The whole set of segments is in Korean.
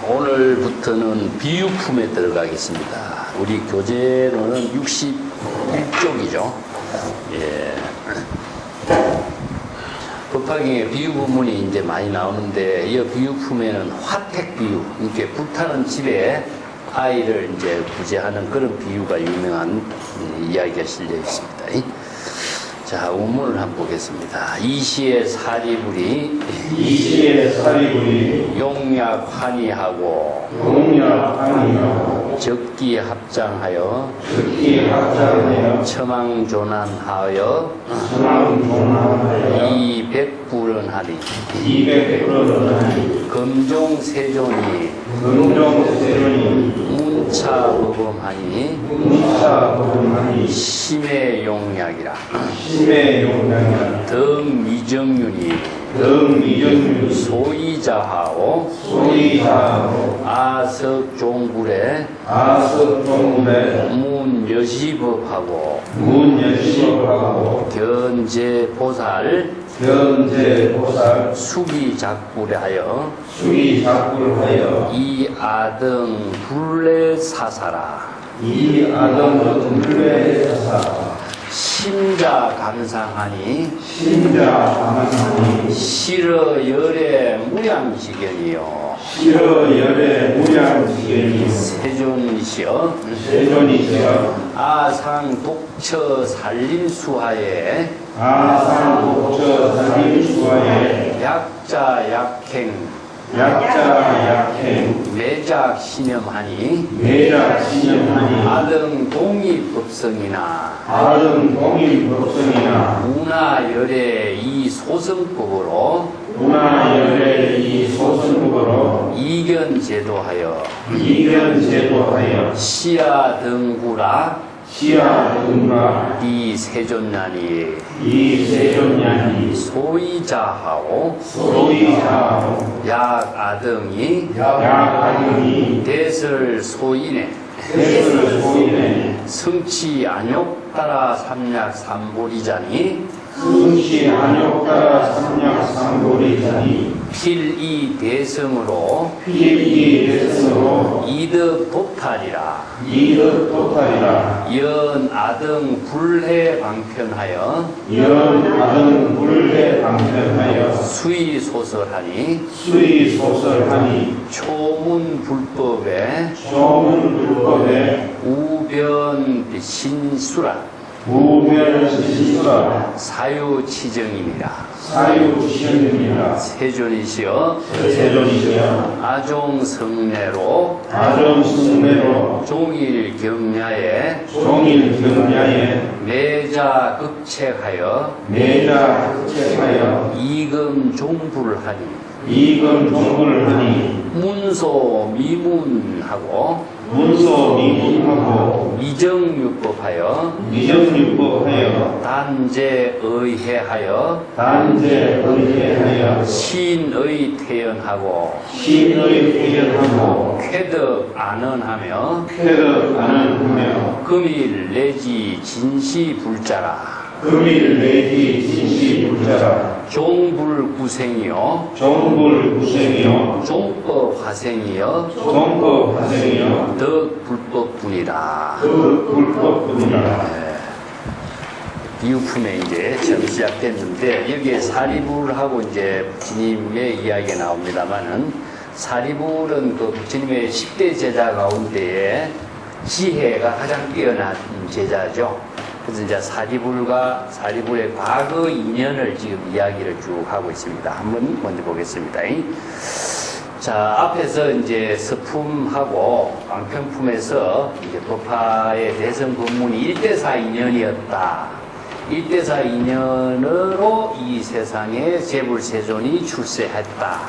오늘부터는 비유품에 들어가겠습니다. 우리 교재로는 61쪽이죠. 예. 법화경에 비유 부문이 이제 많이 나오는데, 이 비유품에는 화택 비유, 이렇게 불타는 집에 아이를 이제 구제하는 그런 비유가 유명한 이야기가 실려 있습니다. 자, 원문을 한번 보겠습니다. 이시의 사리불이 용약환희하고 적기합장하여 처망존한하여 이백불언하리 금종세존이 문차법음하니 심의 용약이라. 덕미정윤이 소이자하오 아석종굴에 문여시법하고 견제보살 수기작불하여 이아등 불례사사라. 심자 감상하니 실어열의 무량지견이요 세존이시여 아상 독처 살림수하에 약자 약행 매작 신념하니 아등 독립법성이나 문화열의 이 소승법으로 이견제도하여 시야 등구라 이 세존냐니 소이자하오 약아등이 대설소인에 성치 안욕 따라 삼약 삼보리자니 필이 대성으로 이득 도탈이라. 연아등 불해 방편하여 수의소설하니 초문불법에 우변신수라 사유치정입니다. 세존이시여 아종성례로 종일경야에 매자극책하여 이금종불하니 문소미문하고 미정유법하여 단제의해하여 신의 태연하고 쾌덕 안언하며 금일 내지 진시불자라. 종불구생이요 종법화생이요 덕불법분이라. 비유품에 이제 처음 시작됐는데, 여기에 사리불하고 이제 부처님의 이야기가 나옵니다만은, 사리불은 그 부처님의 10대 제자 가운데에 지혜가 가장 뛰어난 제자죠. 그래서 이제 사리불의 과거 인연을 지금 이야기를 쭉 하고 있습니다. 한번 먼저 보겠습니다. 자, 앞에서 이제 서품하고 방편품에서 이제 법화의 대선 법문이 1대4 인연이었다. 1대4 인연으로 이 세상에 재불세존이 출세했다.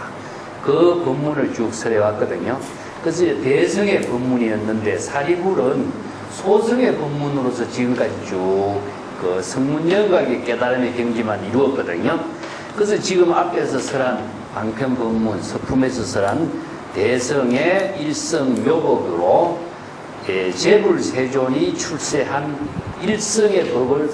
그 법문을 쭉 설해왔거든요. 그래서 대성의 법문이었는데, 사리불은 소승의 법문으로서 지금까지 쭉 그 성문영각의 깨달음의 경지만 이루었거든요. 그래서 지금 앞에서 설한 방편 법문, 서품에서 설한 대성의 일성묘법으로 재불세존이 출세한 일성의 법을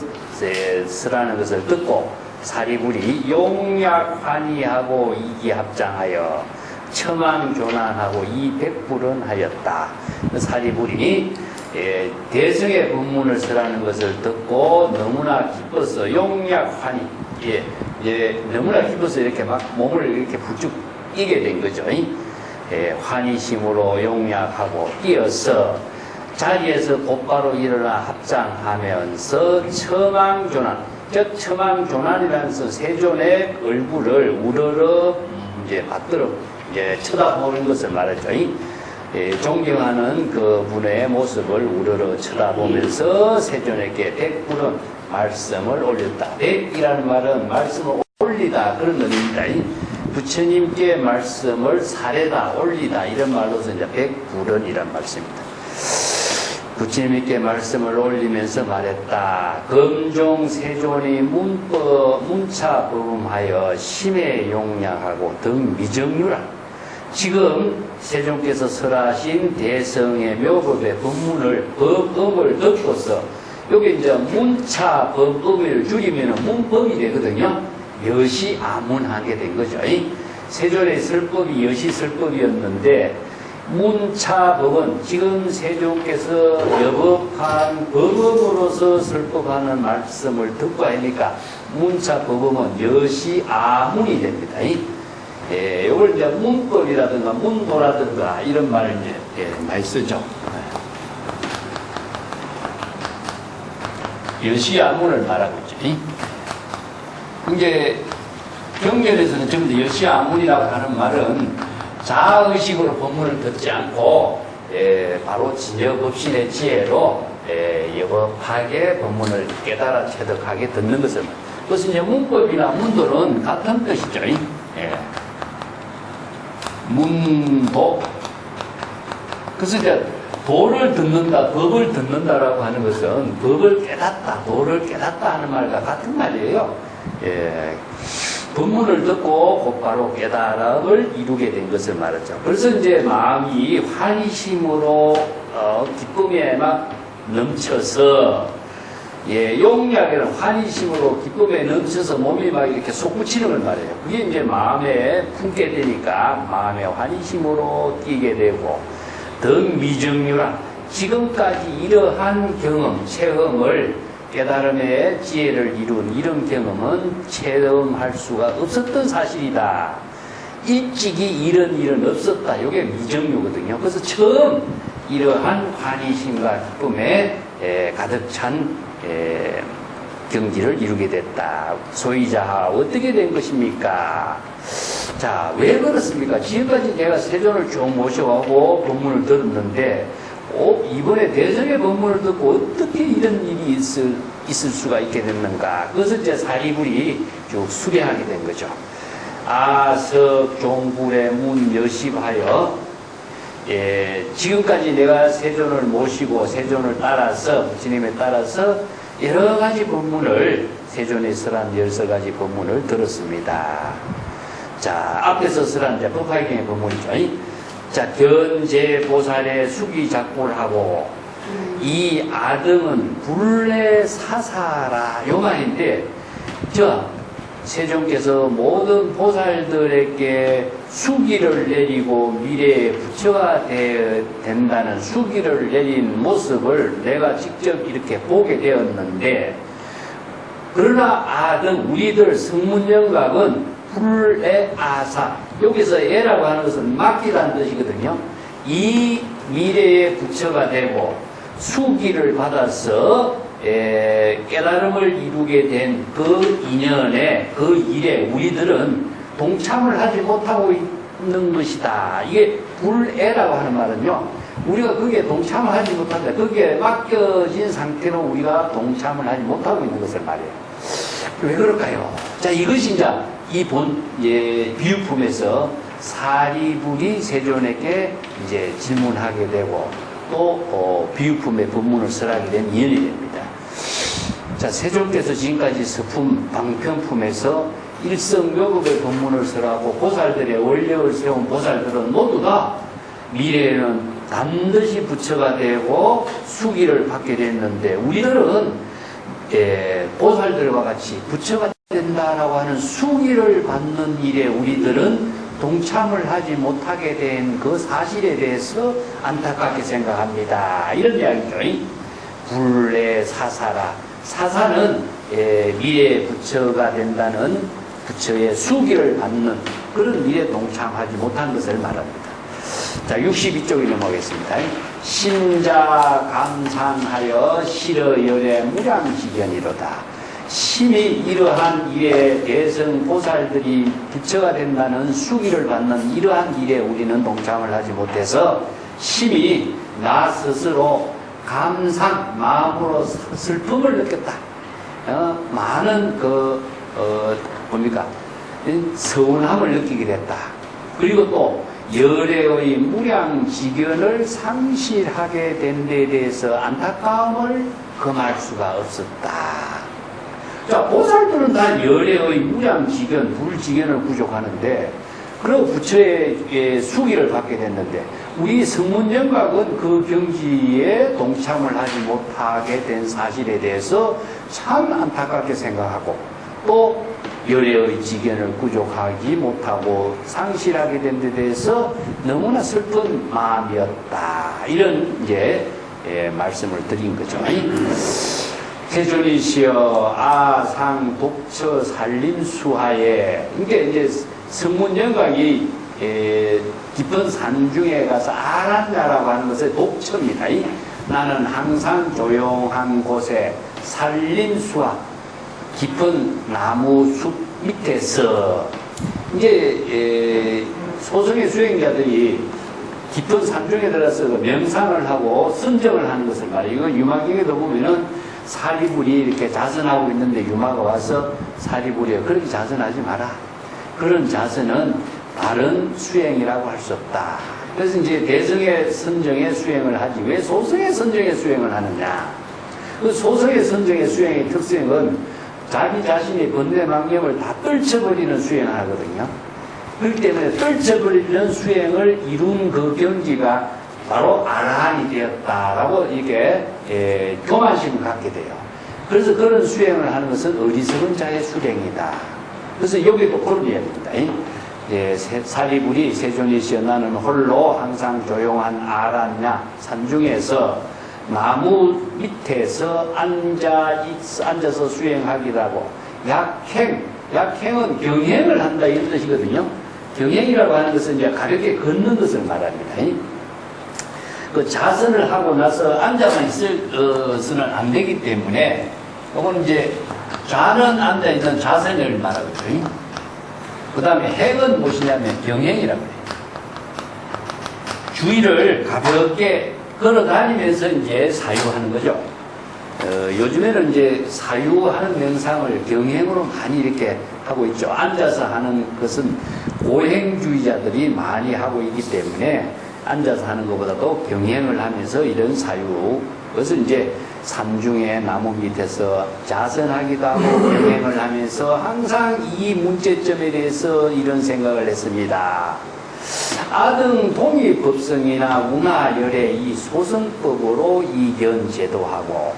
설하는 것을 듣고, 사리불이 용약환희하고 이기합장하여 처망교난하고 이백불은 하였다. 사리불이 대승의 법문을 쓰라는 것을 듣고 너무나 기뻐서 용약환희, 너무나 기뻐서 이렇게 막 몸을 이렇게 부쩍 뛰게 된 거죠. 환희심으로 용약하고 뛰어서 자리에서 곧바로 일어나 합장하면서 처망조난, 즉 처망조난이라는 세존의 얼굴을 우러러 받들어 쳐다보는 것을 말하죠. 존경하는 그 분의 모습을 우러러 쳐다보면서 세존에게 백불은 말씀을 올렸다. 백이라는 말은 말씀을 올리다 그런 의미입니다. 부처님께 말씀을 사례다, 올리다 이런 말로서 이제 백불은이란 말씀입니다. 부처님께 말씀을 올리면서 말했다. 금종 세존이 문차법음하여 심해 용량하고 등 미정유라. 지금 세존께서 설하신 대성의 묘법의 법음을 듣고서 여기 이제 문차법음을 줄이면 문법이 되거든요. 여시아문하게 된 거죠. 세존의 설법이 여시설법이었는데 문차법은 지금 세존께서 여법한 법음으로서 설법하는 말씀을 듣고 하니까 문차법음은 여시아문이 됩니다. 이걸 이제 문법이라든가 문도라든가 이런 말을 이제 많이 쓰죠. 여시아문을 말하고 있죠. 이제 경전에서는 전부 다 여시아문이라고 하는 말은 자의식으로 법문을 듣지 않고 바로 진여법신의 지혜로 여법하게 법문을 깨달아 체득하게 듣는 것을 말합니다. 그래서 이제 문법이나 문도는 같은 뜻이죠. 문도. 그래서 이제 도를 듣는다, 법을 듣는다라고 하는 것은 법을 깨닫다, 도를 깨닫다 하는 말과 같은 말이에요. 법문을 듣고 곧바로 깨달음을 이루게 된 것을 말하죠. 그래서 이제 마음이 환희심으로 기쁨에 막 넘쳐서 용약에는 환희심으로 기쁨에 넘쳐서 몸이 막 이렇게 솟구치는 걸 말해요. 그게 이제 마음에 품게 되니까 마음의 환희심으로 뛰게 되고 등 미정유라. 지금까지 이러한 경험, 체험을 깨달음의 지혜를 이룬 이런 경험은 체험할 수가 없었던 사실이다. 일찍이 이런 일은 없었다. 이게 미정유거든요. 그래서 처음 이러한 환희심과 기쁨에 가득 찬 경지를 이루게 됐다. 소이자하 어떻게 된 것입니까? 자, 왜 그렇습니까? 지금까지 제가 세존을 쭉 모셔가고 법문을 들었는데 이번에 대성의 법문을 듣고 어떻게 이런 일이 있을 수가 있게 됐는가? 그것을 이제 사리불이 쭉 수리하게 된 거죠. 아석 종불의 문 여십하여 지금까지 내가 세존을 모시고 세존을 따라서 부처님에 따라서 여러 가지 법문을 세존에 설한 10가지 법문을 들었습니다. 자, 앞에서 설한 법화경의 법문이죠. 자, 견제보살의 수기작불하고 이 아등은 불례 사사라 요 말인데 세존께서 모든 보살들에게 수기를 내리고 미래에 부처가 된다는 수기를 내린 모습을 내가 직접 이렇게 보게 되었는데 그러나 아등 우리들 성문영각은 불애아사 여기서 애라고 하는 것은 맡기라는 뜻이거든요. 이 미래의 부처가 되고 수기를 받아서 깨달음을 이루게 된 그 인연에 그 일에 우리들은 동참을 하지 못하고 있는 것이다. 이게 불애라고 하는 말은요. 우리가 거기에 동참을 하지 못한다. 거기에 맡겨진 상태로 우리가 동참을 하지 못하고 있는 것을 말해요. 왜 그럴까요? 자, 이것이 이제 이 비유품에서 사리불이 세존에게 이제 질문하게 되고 또 비유품의 법문을 설하게 된 인연이 됩니다. 자, 세존께서 지금까지 서품 방편품에서 일성묘법의 법문을 설하고 보살들의 원력을 세운 보살들은 모두 다 미래에는 반드시 부처가 되고 수기를 받게 됐는데 우리들은 보살들과 같이 부처가 된다라고 하는 수기를 받는 일에 우리들은 동참을 하지 못하게 된 그 사실에 대해서 안타깝게 생각합니다. 이런 이야기죠. 불에 사사라. 사사는 미래 부처가 된다는 부처의 수기를 받는 그런 일에 동참하지 못한 것을 말합니다. 자, 62쪽에 넘어가겠습니다. 심자 감상하여 실어열의 무량지견이로다. 심히 이러한 일에 대성 보살들이 부처가 된다는 수기를 받는 이러한 일에 우리는 동참을 하지 못해서 심히 나 스스로 감상, 마음으로 슬픔을 느꼈다. 많은 서운함을 느끼게 됐다. 그리고 또 열애의 무량지견을 상실하게 된 데 대해서 안타까움을 금할 수가 없었다. 자, 보살들은 다 열애의 무량지견, 불지견을 부족하는데 그리고 부처의 수기를 받게 됐는데 우리 성문영각은 그 경지에 동참을 하지 못하게 된 사실에 대해서 참 안타깝게 생각하고 또 열애의 지견을 부족하지 못하고 상실하게 된 데 대해서 너무나 슬픈 마음이었다. 이런 이제 말씀을 드린 거죠. 세존이시여 아상 독처 산림수하에 이게 이제 성문영각이 깊은 산중에 가서 아란자라고 하는 것의 독처입니다. 나는 항상 조용한 곳에 산림수하 깊은 나무 숲 밑에서 이제 소성의 수행자들이 깊은 산중에 들어서 명상을 하고 선정을 하는 것을 말이에요. 이거 유마경에도 보면은 사리불이 이렇게 자선하고 있는데 유마가 와서 사리불이여 그렇게 자선하지 마라. 그런 자선은 바른 수행이라고 할 수 없다. 그래서 이제 대성의 선정의 수행을 하지 왜 소성의 선정의 수행을 하느냐. 그 소성의 선정의 수행의 특성은 자기 자신의 번뇌망념을 다 떨쳐버리는 수행을 하거든요. 그렇기 때문에 떨쳐버리는 수행을 이룬 그 경지가 바로 아라한이 되었다라고 이렇게 교만심을 갖게 돼요. 그래서 그런 수행을 하는 것은 어리석은 자의 수행이다. 그래서 여기도 그런 이야기입니다. 사리불이 세존이시여 나는 홀로 항상 조용한 아란냐 산중에서 나무 밑에서 앉아서 수행하기라고 약행은 경행을 한다 이런 뜻이거든요. 경행이라고 하는 것은 이제 가볍게 걷는 것을 말합니다. 그 자선을 하고 나서 앉아만 있어서는 안 되기 때문에 이건 이제 좌는 앉아 있는 자선을 말하거든요. 그 다음에 행은 무엇이냐면 경행이라고 해요. 주위를 가볍게 걸어 다니면서 이제 사유하는 거죠. 요즘에는 이제 사유하는 명상을 경행으로 많이 이렇게 하고 있죠. 앉아서 하는 것은 고행주의자들이 많이 하고 있기 때문에 앉아서 하는 것보다도 경행을 하면서 이런 사유, 그것을 이제 산중에 나무 밑에서 자선하기도 하고 경행을 하면서 항상 이 문제점에 대해서 이런 생각을 했습니다. 아등 동의법성이나 운하열의 이 소성법으로 이견 제도하고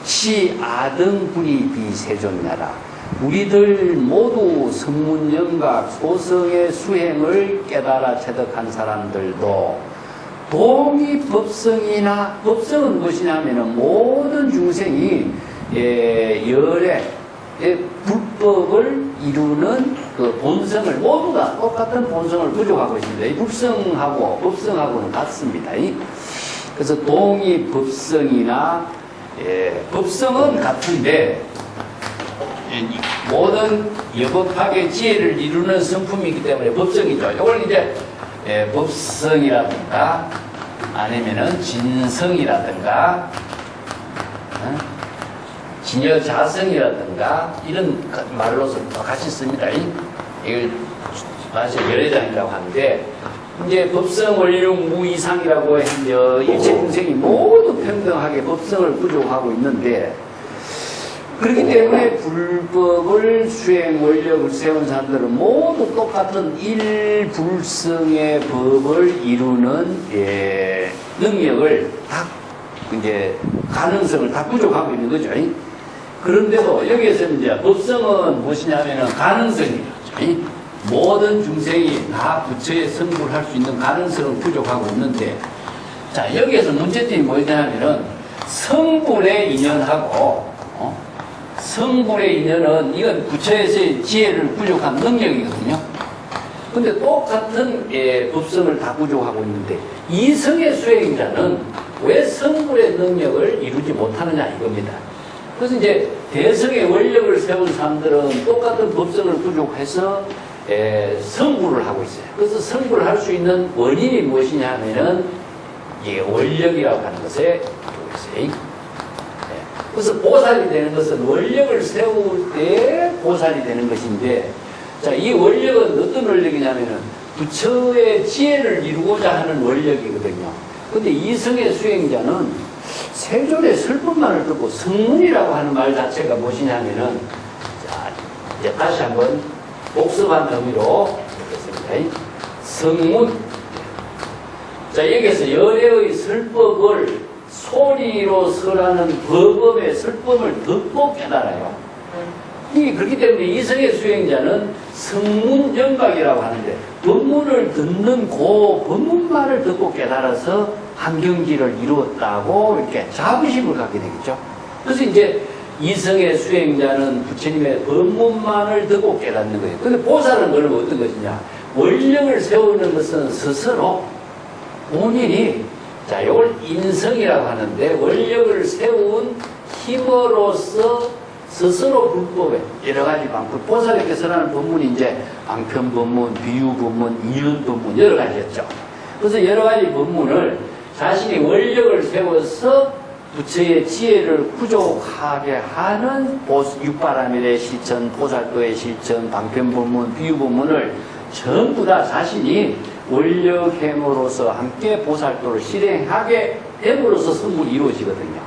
시 아등분이 비세존나라. 우리들 모두 성문영각 소성의 수행을 깨달아 체득한 사람들도 동의법성이나 법성은 무엇이냐면 모든 중생이 열의 불법을 이루는 그 본성을 모두 다 똑같은 본성을 부족하고 있습니다. 이 불성하고 법성하고는 같습니다. 그래서 동의법성이나 법성은 같은데 모든 여법학의 지혜를 이루는 성품이기 때문에 법성이죠. 이걸 이제 법성이라든가 아니면은 진성이라든가 진여자성이라든가 이런 말로서 같이 씁니다. 이걸 사실 열애장이라고 하는데 이제 법성 원령 무이상이라고 해서 일체 중생이 모두 평등하게 법성을 부족하고 있는데 그렇기 때문에 불법을 수행 원력을 세운 사람들은 모두 똑같은 일불성의 법을 이루는 능력을 다 이제 가능성을 다 부족하고 있는 거죠. 그런데도 여기에서 이제 법성은 무엇이냐면은 가능성이죠. 모든 중생이 다 부처의 성불을 할 수 있는 가능성은 부족하고 있는데, 자, 여기에서 문제점이 뭐냐면은 성불의 인연하고, 성불의 인연은 이건 부처에서의 지혜를 부족한 능력이거든요. 근데 똑같은 법성을 다 부족하고 있는데, 이성의 수행자는 왜 성불의 능력을 이루지 못하느냐 이겁니다. 그래서 이제 대성의 원력을 세운 사람들은 똑같은 법성을 부족해서 성불을 하고 있어요. 그래서 성불을 할 수 있는 원인이 무엇이냐 하면은 이게 원력이라고 하는 것에 있어요. 그래서 보살이 되는 것은 원력을 세울 때 보살이 되는 것인데, 자, 이 원력은 어떤 원력이냐면은 부처의 지혜를 이루고자 하는 원력이거든요. 근데 이성의 수행자는 세존의 설법만을 듣고 성문이라고 하는 말 자체가 무엇이냐면은, 자, 이제 다시 한번 복습한 의미로 읽겠습니다. 성문. 자, 여기에서 열애의 설법을 소리로 설하는 법음의 설법을 듣고 깨달아요. 이게 그렇기 때문에 이성의 수행자는 성문정각이라고 하는데, 법문을 듣는 그 법문만을 듣고 깨달아서 한경지를 이루었다고 이렇게 자부심을 갖게 되겠죠. 그래서 이제 이성의 수행자는 부처님의 법문만을 듣고 깨닫는 거예요. 근데 보살은 그러면 어떤 것이냐? 원력을 세우는 것은 스스로 본인이, 자, 이걸 인성이라고 하는데, 원력을 세운 힘으로써 스스로 불법에 여러 가지 방법, 보살에게 설하는 법문이 이제 방편 법문, 비유 법문, 이연 법문 여러 가지였죠. 그래서 여러 가지 법문을 자신이 원력을 세워서 부처의 지혜를 부족하게 하는 육바라밀의 실천, 보살도의 실천, 방편 법문, 비유 법문을 전부 다 자신이 원력행으로서 함께 보살도를 실행하게 됨으로써 성문이 이루어지거든요.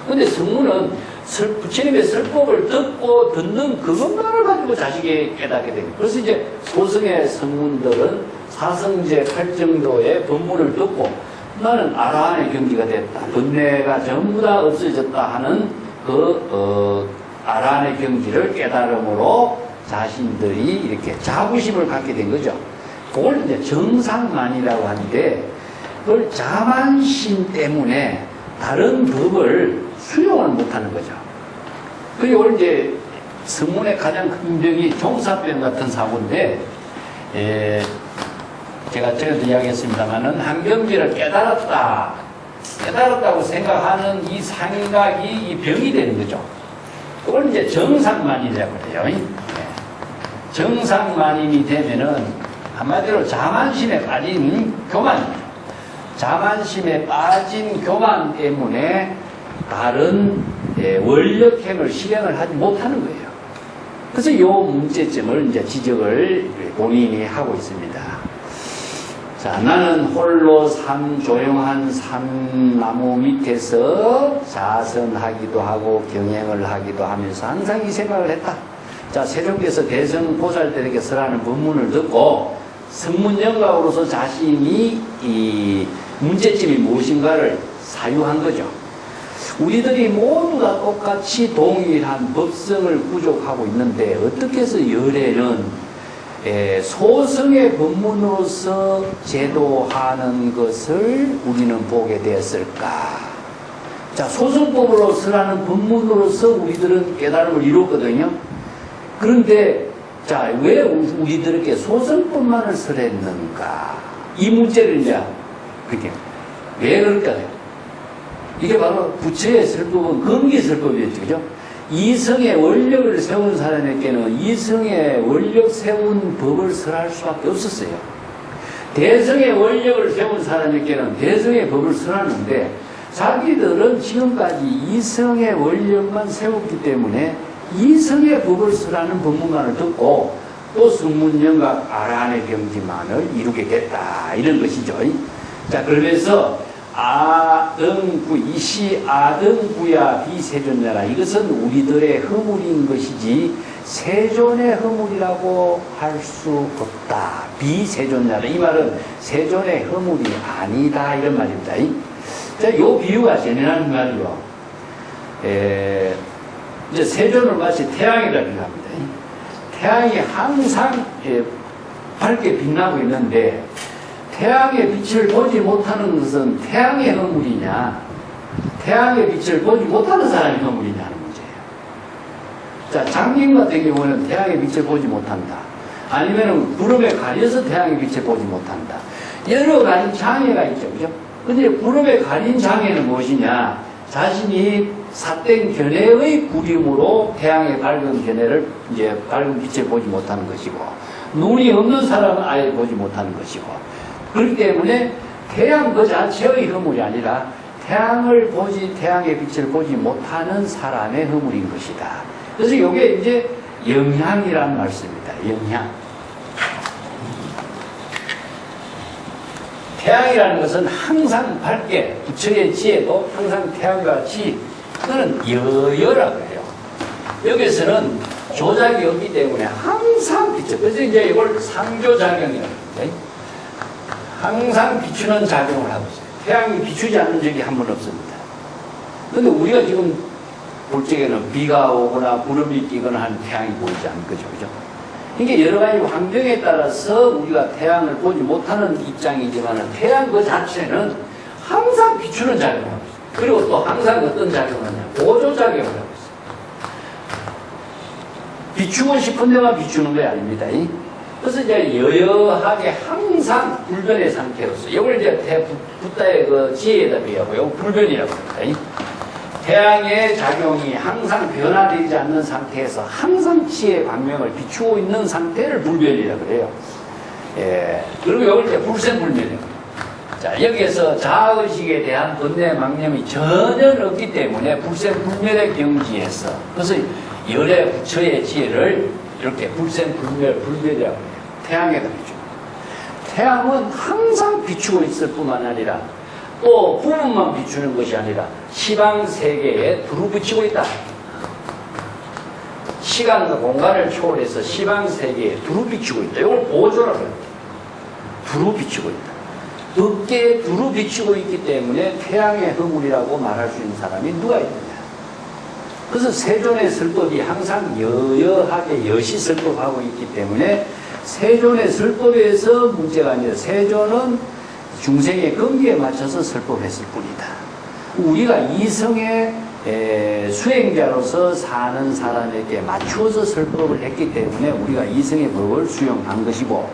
근데 성문은 부처님의 설법을 듣고 듣는 그것만을 가지고 자식이 깨닫게 됩니다. 그래서 이제 소승의 성문들은 사성제 8정도의 법문을 듣고 나는 아라한의 경지가 됐다, 번뇌가 전부 다 없어졌다 하는 아라한의 경지를 깨달음으로 자신들이 이렇게 자부심을 갖게 된 거죠. 그걸 이제 정상만이라고 하는데, 그걸 자만심 때문에 다른 법을 수용을 못하는 거죠. 그리고 이제 성문의 가장 큰 병이 종사병 같은 사고인데, 제가 전에도 이야기했습니다만은 한경지를 깨달았다고 생각하는 이 상각이 이 병이 되는 거죠. 그걸 이제 정상만이라고 그래요. 정상만인이 되면은 한마디로 자만심에 빠진 교만입니다. 자만심에 빠진 교만 때문에 다른 원력행을 실행을 하지 못하는 거예요. 그래서 이 문제점을 이제 지적을 본인이 하고 있습니다. 자, 나는 홀로 조용한 산나무 밑에서 자선하기도 하고 경행을 하기도 하면서 항상 이 생각을 했다. 자, 세종께서 대성보살들에게 설하는 법문을 듣고 성문영각으로서 자신이 이 문제점이 무엇인가를 사유한 거죠. 우리들이 모두 다 똑같이 동일한 법성을 부족하고 있는데 어떻게 해서 열애는 소성의 법문으로서 제도하는 것을 우리는 보게 되었을까? 자, 소성법으로 설하는 법문으로서 우리들은 깨달음을 이뤘거든요. 그런데 자, 왜 우리들에게 소성법만을 설했는가? 이 문제를 이제 그게 왜 그럴까요? 이게 바로 부처의 설법은 금기설법이었죠, 그죠? 이성의 원력을 세운 사람에게는 이성의 원력 세운 법을 설할 수밖에 없었어요. 대성의 원력을 세운 사람에게는 대성의 법을 설하는데 자기들은 지금까지 이성의 원력만 세웠기 때문에 이성의 법을 설하는 법문만을 듣고 또 성문영각 아라한의 경지만을 이루게 됐다, 이런 것이죠. 자, 그러면서 이시 아등부야 비세존자라, 이것은 우리들의 허물인 것이지 세존의 허물이라고 할 수 없다. 비세존자라, 이 말은 세존의 허물이 아니다, 이런 말입니다. 자, 요 비유가 재미난 말이요. 이제 세존을 마치 태양이라 생각합니다. 태양이 항상 밝게 빛나고 있는데 태양의 빛을 보지 못하는 것은 태양의 허물이냐, 태양의 빛을 보지 못하는 사람의 허물이냐는 문제예요. 자, 장님 같은 경우는 태양의 빛을 보지 못한다. 아니면 구름에 가려서 태양의 빛을 보지 못한다. 여러 가지 장애가 있죠, 그죠? 근데 구름에 가린 장애는 무엇이냐? 자신이 삿된 견해의 구림으로 태양의 밝은 견해를, 이제 밝은 빛을 보지 못하는 것이고, 눈이 없는 사람은 아예 보지 못하는 것이고, 그렇기 때문에 태양 그 자체의 허물이 아니라 태양의 빛을 보지 못하는 사람의 허물인 것이다. 그래서 이게 이제 영향이라는 말씀입니다. 영향. 태양이라는 것은 항상 밝게, 부처의 지혜도 항상 태양과 같이, 그거는 여여라고 해요. 여기서는 조작이 없기 때문에 항상 비춰. 그래서 이제 이걸 상조작용이라고 합니다. 항상 비추는 작용을 하고 있어요. 태양이 비추지 않는 적이 한 번 없습니다. 그런데 우리가 지금 볼 적에는 비가 오거나 구름이 끼거나 하는 태양이 보이지 않는 거죠. 그죠? 이게 여러 가지 환경에 따라서 우리가 태양을 보지 못하는 입장이지만 태양 그 자체는 항상 비추는 작용을 하고 있어요. 그리고 또 항상 어떤 작용을 하냐? 보조작용을 하고 있어요. 비추고 싶은 데만 비추는 게 아닙니다. 그래서 이제 여여하게 항상 불변의 상태로서, 이걸 이제 붓다의 그 지혜에다 비하고요, 불변이라고 합니다. 태양의 작용이 항상 변화되지 않는 상태에서 항상 지혜의 광명을 비추고 있는 상태를 불변이라고 그래요. 예. 그리고 이걸 이제 불생불멸이라고 해요. 자, 여기에서 자아의식에 대한 번뇌 망념이 전혀 없기 때문에 불생불멸의 경지에서, 그래서 열의 부처의 지혜를 이렇게 불생불멸, 불멸이라고 해요. 태양에다 비추고. 태양은 항상 비추고 있을 뿐만 아니라 또 부분만 비추는 것이 아니라 시방세계에 두루 비추고 있다. 시간과 공간을 초월해서 시방세계에 두루 비추고 있다. 이걸 보조라고 해요. 두루 비추고 있다. 어깨에 두루 비추고 있기 때문에 태양의 허물이라고 말할 수 있는 사람이 누가 있느냐. 그래서 세존의 설법이 항상 여여하게 여시 설법하고 있기 때문에 세존의 설법에서 문제가 아니라 세존은 중생의根기에 맞춰서 설법했을 뿐이다. 우리가 이성의 수행자로서 사는 사람에게 맞추어서 설법을 했기 때문에 우리가 이성의 법을 수용한 것이고,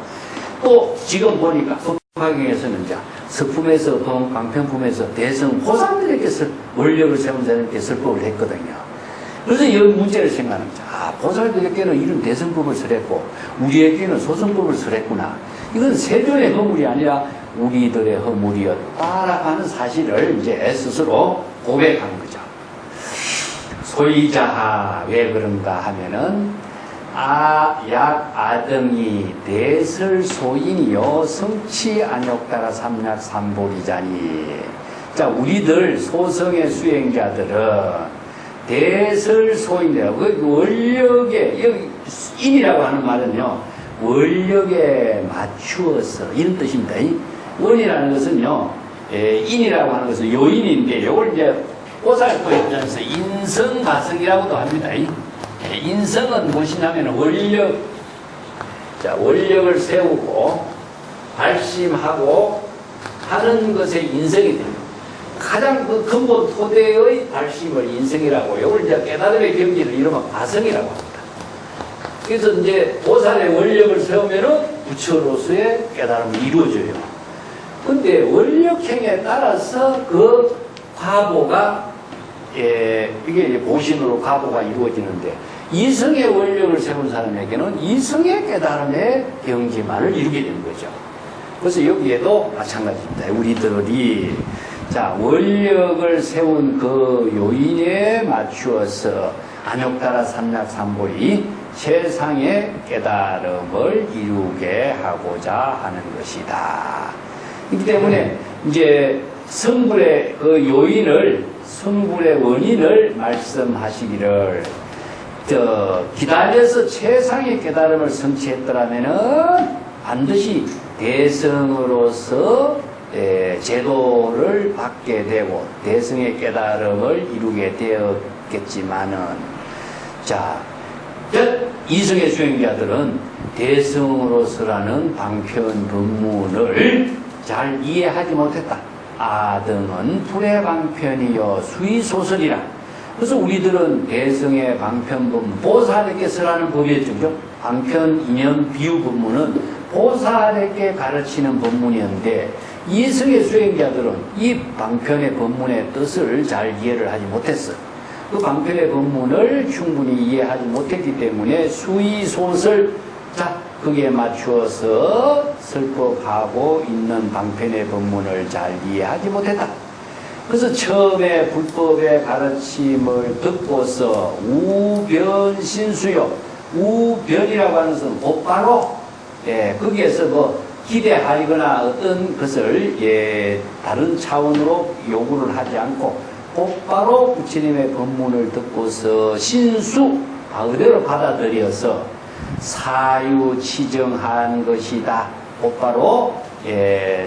또 지금 보니까 법화경에서는 서품에서 방편품에서 대성 보살들에게 원력을 세운 사람에게 설법을 했거든요. 그래서 이 문제를 생각하는 거죠. 아, 보살들에게는 이런 대성법을 설했고 우리에게는 소성법을 설했구나. 이건 세존의 허물이 아니라 우리들의 허물이었다라는 사실을 이제 스스로 고백한 거죠. 소이자하, 왜 그런가 하면은 아등이 대설소인이요 성치 안욕따라 삼약 삼보리자니. 자, 우리들 소성의 수행자들은 대설소인이라고, 그 원력에, 여기 인이라고 하는 말은요, 원력에 맞추어서, 이런 뜻입니다. 원이라는 것은요, 인이라고 하는 것은 요인인데, 이걸 이제 보살포 입장에서 인성가성이라고도 합니다. 인성은 무엇이냐면 원력, 자, 원력을 세우고 발심하고 하는 것에 인성이 됩니다. 가장 그 근본 토대의 발심을 인성이라고, 이걸 이제 깨달음의 경지를 이루면 가성이라고 합니다. 그래서 이제 보살의 원력을 세우면은 부처로서의 깨달음이 이루어져요. 근데 원력행에 따라서 그 과보가, 이게 이제 보신으로 과보가 이루어지는데, 이성의 원력을 세운 사람에게는 이성의 깨달음의 경지만을 이루게 되는 거죠. 그래서 여기에도 마찬가지입니다. 우리들이 자, 원력을 세운 그 요인에 맞추어서 안욕따라 삼약삼보리 세상의 깨달음을 이루게 하고자 하는 것이다. 그렇기 때문에 이제 성불의 그 요인을, 성불의 원인을 말씀하시기를, 기다려서 최상의 깨달음을 성취했더라면은 반드시 대성으로서 제도를 받게 되고 대성의 깨달음을 이루게 되었겠지만은, 자, 이성의 수행자들은 대승으로서라는 방편 법문을 잘 이해하지 못했다. 아등은 불의 방편이여 수의소설이라. 그래서 우리들은 대승의 방편법문, 보살에게서라는 법이었죠. 그죠? 방편, 인연, 비유 법문은 보살에게 가르치는 법문이었는데 이성의 수행자들은 이 방편의 법문의 뜻을 잘 이해를 하지 못했어. 그 방편의 법문을 충분히 이해하지 못했기 때문에 수의소설, 자, 거기에 맞추어서 설법하고 있는 방편의 법문을 잘 이해하지 못했다. 그래서 처음에 불법의 가르침을 듣고서 우변신수요, 우변이라고 하는 것은 곧바로 거기에서 뭐 기대하거나 어떤 것을 다른 차원으로 요구를 하지 않고 곧바로 부처님의 법문을 듣고서 신수 그대로 받아들여서 사유치정한 것이다. 곧바로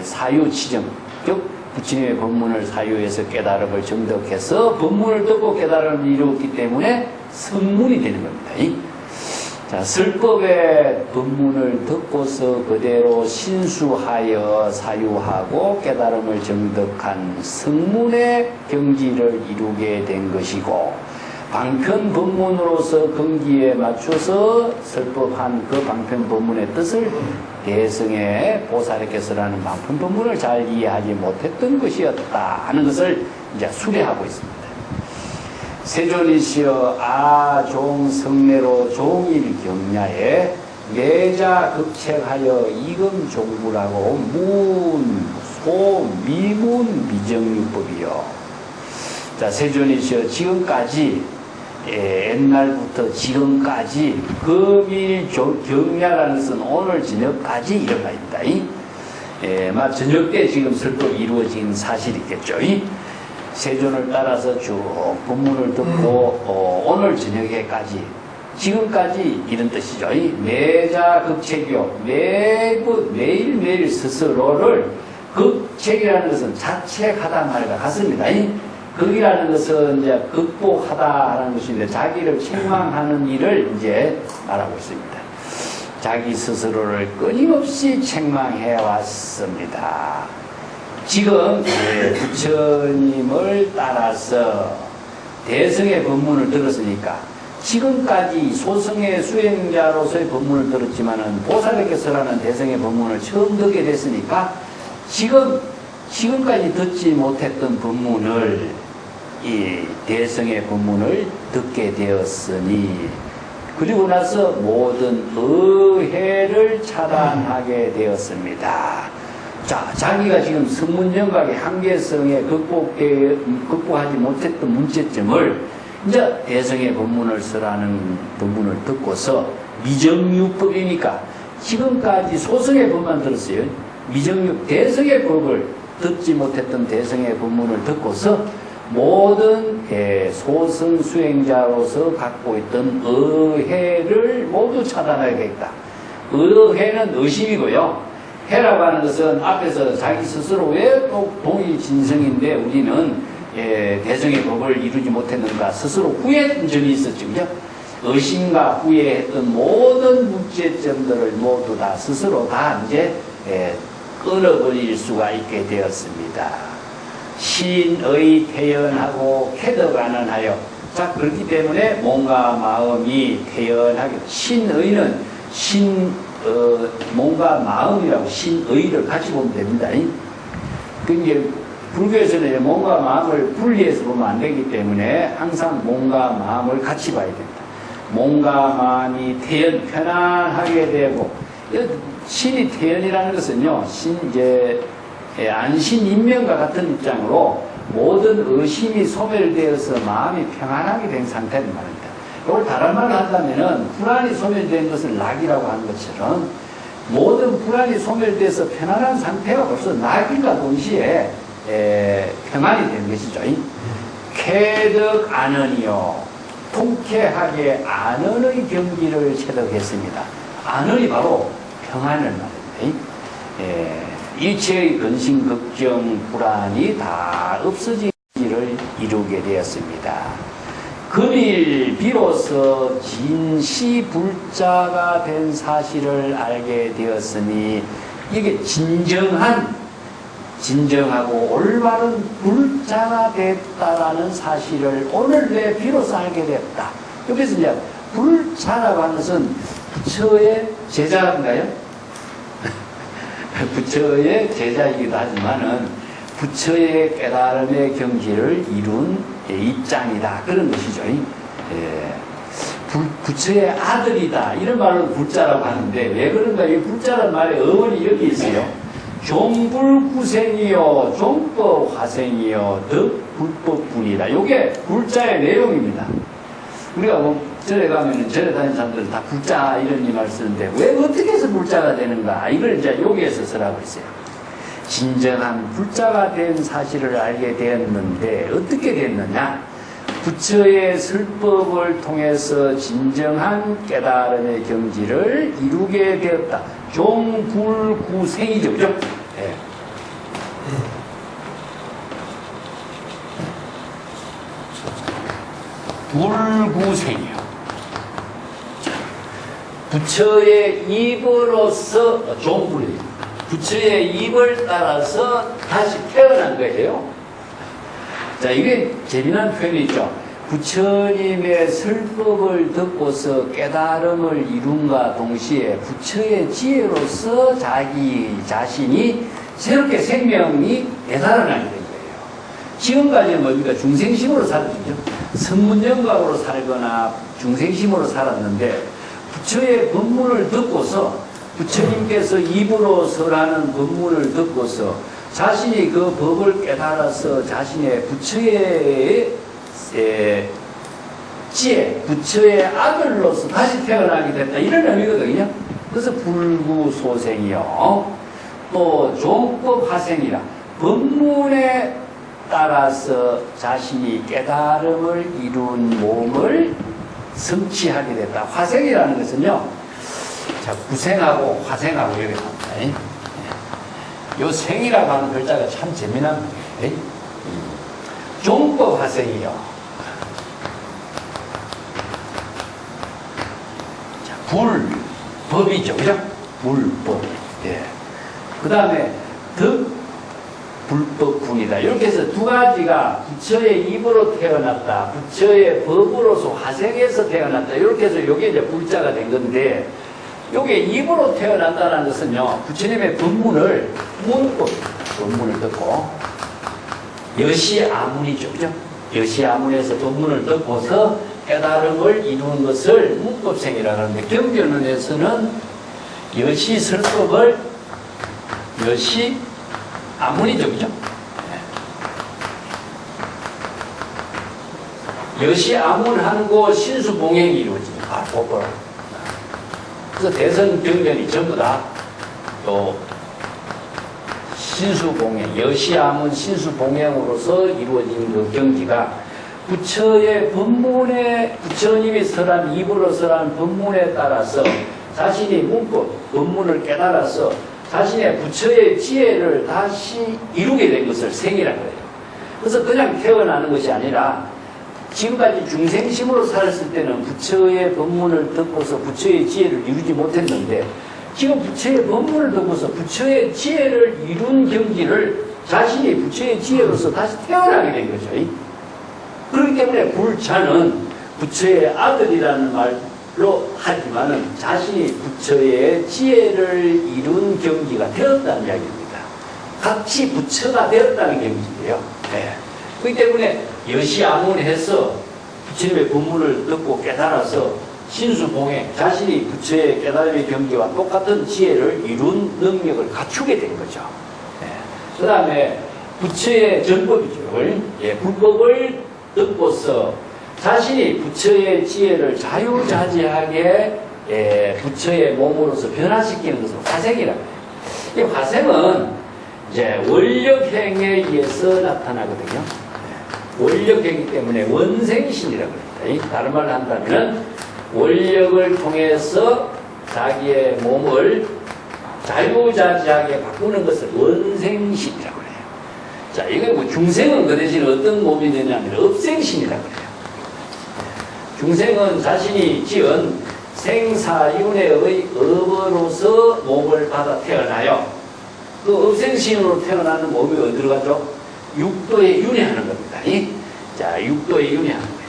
사유치정, 즉 부처님의 법문을 사유해서 깨달음을 정득해서 법문을 듣고 깨달음을 이루었기 때문에 성문이 되는 겁니다. 자, 설법의 법문을 듣고서 그대로 신수하여 사유하고 깨달음을 정득한 성문의 경지를 이루게 된 것이고, 방편 법문으로서 경기에 맞춰서 설법한 그 방편 법문의 뜻을 대승의 보살에게서라는 방편 법문을 잘 이해하지 못했던 것이었다 하는 것을 이제 수례하고 있습니다. 세존이시여 아종성례로 종일 경야에 매자 극책하여 이금종부라고 문, 소, 미문, 미정유법이요. 자, 세존이시여 지금까지 옛날부터 지금까지 금일 경야라는 것은 오늘 저녁까지 이런 말입니다. 저녁 때 지금 설법이 이루어진 사실이겠죠. 세존을 따라서 쭉 법문을 듣고 오늘 저녁에까지 지금까지 이런 뜻이죠. 매자 극책이요. 매일매일 스스로를 극책이라는 것은 자책하다 말과 같습니다. 극이라는 것은 이제 극복하다라는 것인데 자기를 책망하는 일을 이제 말하고 있습니다. 자기 스스로를 끊임없이 책망해 왔습니다. 지금 부처님을 따라서 대승의 법문을 들었으니까 지금까지 소승의 수행자로서의 법문을 들었지만은 보살에게서라는 대승의 법문을 처음 듣게 됐으니까 지금까지 듣지 못했던 법문을 이 대승의 법문을 듣게 되었으니 그리고 나서 모든 의해를 차단하게 되었습니다. 자, 자기가 지금 성문정각의 한계성에 극복하지 못했던 문제점을 이제 대승의 법문을 쓰라는 법문을 듣고서 미정유법이니까 지금까지 소승의 법만 들었어요. 대승의 법을 듣지 못했던 대승의 법문을 듣고서 모든 소승 수행자로서 갖고 있던 의해를 모두 차단하겠다. 의해는 의심이고요. 해라고 하는 것은 앞에서 자기 스스로 왜 또 동의진성인데 우리는 대승의 법을 이루지 못했는가 스스로 후회했던 점이 있었죠. 그죠? 의심과 후회했던 모든 문제점들을 모두 다 스스로 다 이제 끊어버릴 수가 있게 되었습니다. 신의 태연하고 쾌덕하는 하여. 자, 그렇기 때문에 몸과 마음이 태연하게. 신의는 몸과 마음이라고 신의를 같이 보면 됩니다. 그게 불교에서는 몸과 마음을 분리해서 보면 안 되기 때문에 항상 몸과 마음을 같이 봐야 됩니다. 몸과 마음이 태연, 편안하게 되고, 신이 태연이라는 것은요, 안신인명과 같은 입장으로 모든 의심이 소멸되어서 마음이 평안하게 된 상태를 말합니다. 이걸 다른 말로 한다면은 불안이 소멸된 것을 낙이라고 하는 것처럼 모든 불안이 소멸돼서 편안한 상태가 벌써 낙인과 동시에 평안이 된 것이죠. 쾌득 안언이요. 통쾌하게 안언의 경지를 체득했습니다. 안언이 바로 평안을 말합니다. 일체의 근심, 걱정, 불안이 다 없어지기를 이루게 되었습니다. 금일 비로소 진시불자가 된 사실을 알게 되었으니 이게 진정하고 올바른 불자가 됐다라는 사실을 오늘 내 비로소 알게 됐다. 여기서 이제 불자라고 하는 것은 부처의 제자인가요? 부처의 제자이기도 하지만은 부처의 깨달음의 경지를 이룬 입장이다. 그런 것이죠. 부처의 아들이다. 이런 말로 불자라고 하는데 왜 그런가? 이 불자라는 말의 어원이 여기 있어요. 종불구생이요, 종법화생이요, 덕불법분이다. 이게 불자의 내용입니다. 우리가 뭐 절에 가면은 절에 다니는 사람들은 다 불자 이런 말을 쓰는데 왜 어떻게 해서 불자가 되는가? 이걸 이제 여기에서 쓰라고 했어요. 진정한 불자가 된 사실을 알게 되었는데 어떻게 됐느냐? 부처의 설법을 통해서 진정한 깨달음의 경지를 이루게 되었다. 종불구생이죠, 그죠? 네. 불구생이요. 부처의 입으로서 종불이에요. 부처의 입을 따라서 다시 태어난 거예요. 자, 이게 재미난 표현이죠. 부처님의 설법을 듣고서 깨달음을 이룬과 동시에 부처의 지혜로서 자기 자신이 새롭게 생명이 되살아나게 된 거예요. 지금까지는 뭡니까? 중생심으로 살았죠. 선문영각으로 살거나 중생심으로 살았는데 부처의 법문을 듣고서 부처님께서 입으로 설하는 법문을 듣고서 자신이 그 법을 깨달아서 자신의 부처의 지혜, 부처의 아들로서 다시 태어나게 됐다. 이런 의미거든요. 그래서 불구소생이요. 또 종법화생이라. 법문에 따라서 자신이 깨달음을 이룬 몸을 성취하게 됐다. 화생이라는 것은요. 자, 구생하고 화생하고 이렇게 합니다. 요 생이라고 하는 글자가 참 재미난 거예요. 종법 화생이요. 자, 불법이죠. 그죠? 불법. 예. 그 다음에 덕불법군이다. 이렇게 해서 두 가지가 부처의 입으로 태어났다. 부처의 법으로서 화생해서 태어났다. 이렇게 해서 이게 이제 불자가 된 건데, 요게 입으로 태어난다는 것은요, 부처님의 법문을, 법문을 듣고, 여시아문이죠. 그죠? 여시아문에서 법문을 듣고서 깨달음을 이루는 것을 문법생이라고 하는데, 경전에서는 여시설법을, 여시아문이죠. 그죠? 여시아문 하는 거 신수봉행이 이루어집니다. 법을. 그래서 대선 경전이 전부 다 또 신수봉행, 여시아문 신수봉행으로서 이루어진 그 경지가 부처의 법문에, 부처님이 설한 입으로 설한 법문에 따라서 자신이 문법, 법문을 깨달아서 자신의 부처의 지혜를 다시 이루게 된 것을 생이라고 해요. 그래서 그냥 태어나는 것이 아니라 지금까지 중생심으로 살았을 때는 부처의 법문을 듣고서 부처의 지혜를 이루지 못했는데 지금 부처의 법문을 듣고서 부처의 지혜를 이룬 경지를 자신이 부처의 지혜로서 다시 태어나게 된 거죠. 그렇기 때문에 불자는 부처의 아들이라는 말로 하지만은 자신이 부처의 지혜를 이룬 경지가 되었다는 이야기입니다. 같이 부처가 되었다는 경지예요. 네. 그렇기 때문에 여시아문해서 부처님의 법문을 듣고 깨달아서 신수봉행, 자신이 부처의 깨달음의 경지와 똑같은 지혜를 이룬 능력을 갖추게 된 거죠. 네. 그 다음에 부처의 전법이죠. 불법을 듣고서 자신이 부처의 지혜를 자유자재하게 부처의 몸으로서 변화시키는 것을 화생이라고 해요. 이 화생은 이제 원력행에 의해서 나타나거든요. 원력이기 때문에 원생신이라고 합니다. 다른 말로 한다면 원력을 통해서 자기의 몸을 자유자재하게 바꾸는 것을 원생신이라고 해요. 자, 이거 뭐 중생은 그 대신 어떤 몸이 되냐면 업생신이라고 해요. 중생은 자신이 지은 생사윤회의 업으로서 몸을 받아 태어나요. 그 업생신으로 태어나는 몸이 어디로 가죠? 육도에 윤회하는 겁니다. 자, 육도에 윤회하는 거예요.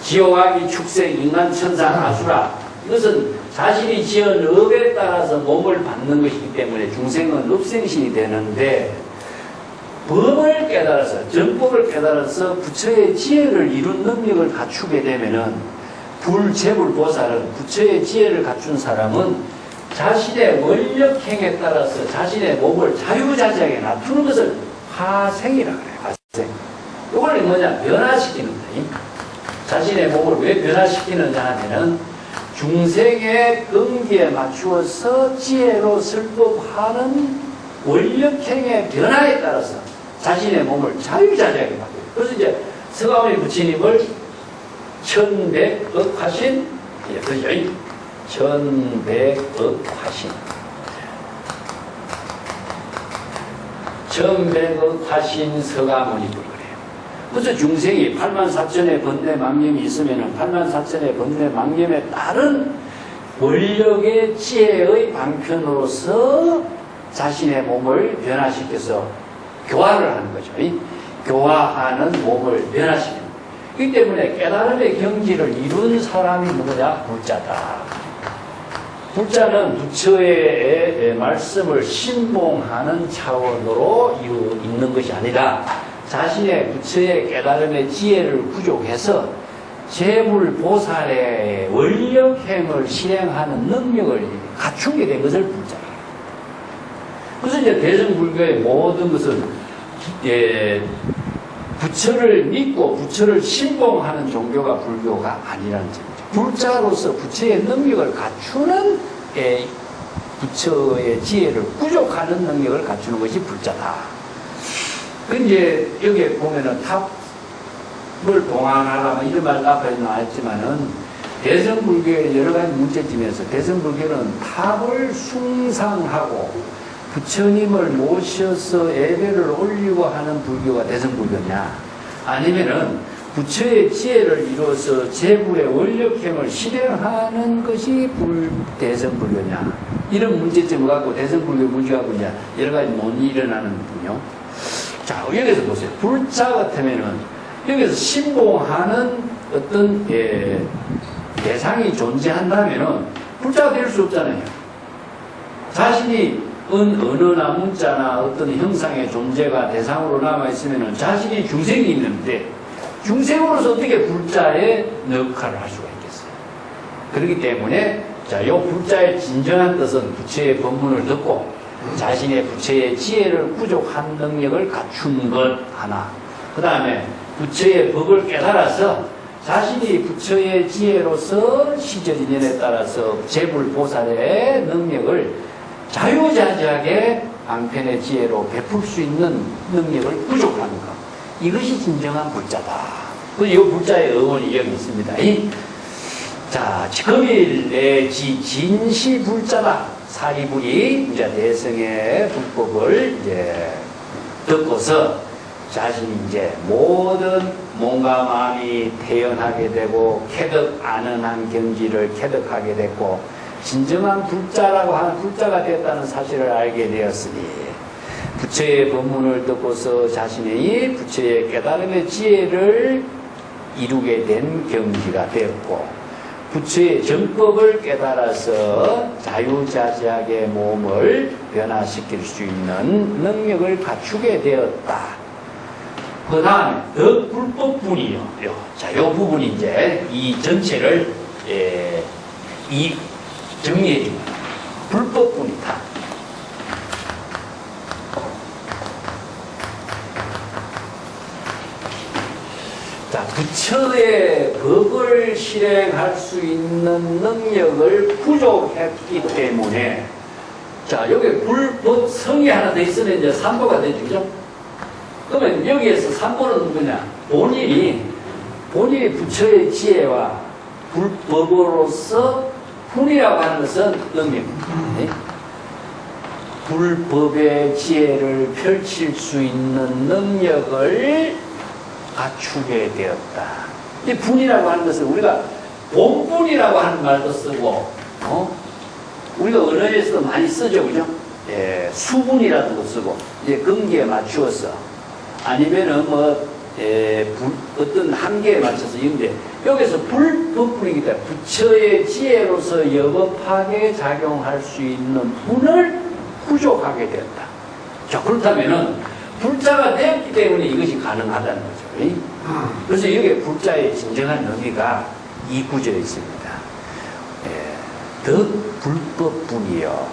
지옥아기 축생 인간 천상 아수라, 이것은 자신이 지은 업에 따라서 몸을 받는 것이기 때문에 중생은 업생신이 되는데, 법을 깨달아서, 정법을 깨달아서 부처의 지혜를 이룬 능력을 갖추게 되면은, 불재불보살은, 부처의 지혜를 갖춘 사람은 자신의 원력행에 따라서 자신의 몸을 자유자재하게 놔두는 것을 화생이라 그래요. 화생. 이걸 뭐냐? 변화시키는 거예요. 자신의 몸을 왜 변화시키느냐 하면은 중생의 근기에 맞추어서 지혜로 설법하는 원력행의 변화에 따라서 자신의 몸을 자유자재하게 바꿔요. 그래서 이제 서가모니 부처님을 천백억화신, 그죠? 천백억화신. 천백억화신 서가모니 불. 그래서 중생이 84,000의 번뇌 망념이 있으면 84,000의 번뇌 망념에 따른 원력의 지혜의 방편으로서 자신의 몸을 변화시켜서 교화를 하는 거죠. 교화하는 몸을 변화시키는 거예요. 그렇기 때문에 깨달음의 경지를 이룬 사람이 누구냐? 불자다. 불자는 부처의 말씀을 신봉하는 차원으로 있는 것이 아니라 자신의 부처의 깨달음의 지혜를 부족해서 재불보살의 원력행을 실행하는 능력을 갖추게 된 것을 불자예요. 그래서 이제 대승불교의 모든 것은 부처를 믿고 부처를 신봉하는 종교가 불교가 아니라는 점이죠. 불자로서 부처의 능력을 갖추는 부처의 지혜를 부족하는 능력을 갖추는 것이 불자다. 그 이제 여기에 보면은 탑을 동안하라 이런 말 앞에 나왔지만은 대승불교의 여러 가지 문제점에서 대승불교는 탑을 숭상하고 부처님을 모셔서 예배를 올리고 하는 불교가 대승불교냐, 아니면은 부처의 지혜를 이루어서 제불의 원력행을 실행하는 것이 대승불교냐, 이런 문제점을 갖고 대승불교 무지하고 이제 여러 가지 논의 일어나는군요. 자, 여기서 보세요. 불자 같으면은 여기서 신봉하는 어떤 대상이 존재한다면은 불자가 될 수 없잖아요. 자신이 언어나 문자나 어떤 형상의 존재가 대상으로 남아있으면은 자신이 중생이 있는데 중생으로서 어떻게 불자의 역할을 할 수가 있겠어요. 그렇기 때문에 자, 이 불자의 진정한 뜻은 부처의 법문을 듣고 자신의 부처의 지혜를 부족한 능력을 갖춘 것 하나, 그 다음에 부처의 법을 깨달아서 자신이 부처의 지혜로서 시절인연에 따라서 재불보살의 능력을 자유자재하게 방편의 지혜로 베풀 수 있는 능력을 부족한 것, 이것이 진정한 불자다. 그래서 이 불자의 어원이 여기 있습니다. 자, 금일의 진시 불자다. 사리불이 이제 대승의 불법을 이제 듣고서 자신이 이제 모든 몸과 마음이 태연하게 되고 쾌득 안은한 경지를 쾌득하게 됐고 진정한 불자라고 하는 불자가 되었다는 사실을 알게 되었으니 부처의 법문을 듣고서 자신의 부처의 깨달음의 지혜를 이루게 된 경지가 되었고 부처의 정법을 깨달아서 자유자재하게 몸을 변화시킬 수 있는 능력을 갖추게 되었다. 그 다음에 더 불법분이요. 자, 이 부분이 이제 이 전체를 정리해 줍니다. 불법분이다. 자, 부처의 법을 실행할 수 있는 능력을 부족했기 때문에, 자, 여기 불법성이 하나 더 있으면 이제 삼보가 되죠, 그죠? 그러면 여기에서 삼보는 누구냐? 본인이 부처의 지혜와 불법으로서 분이라고 하는 것은 능력입니다. 불법의 지혜를 펼칠 수 있는 능력을 갖추게 되었다. 이 분이라고 하는 것은 우리가 본분이라고 하는 말도 쓰고, 우리가 언어에서도 많이 쓰죠, 그죠? 예, 수분이라는 것도 쓰고, 이제 근기에 맞추어서, 아니면은 어떤 한계에 맞춰서 이런데, 여기서 불법분이기 때문에 부처의 지혜로서 여법하게 작용할 수 있는 분을 부족하게 되었다. 자, 그렇다면은, 불자가 되었기 때문에 이것이 가능하다는 거죠. 그래서 여기에 불자의 진정한 의미가 이 구절에 있습니다. 더 불법분이여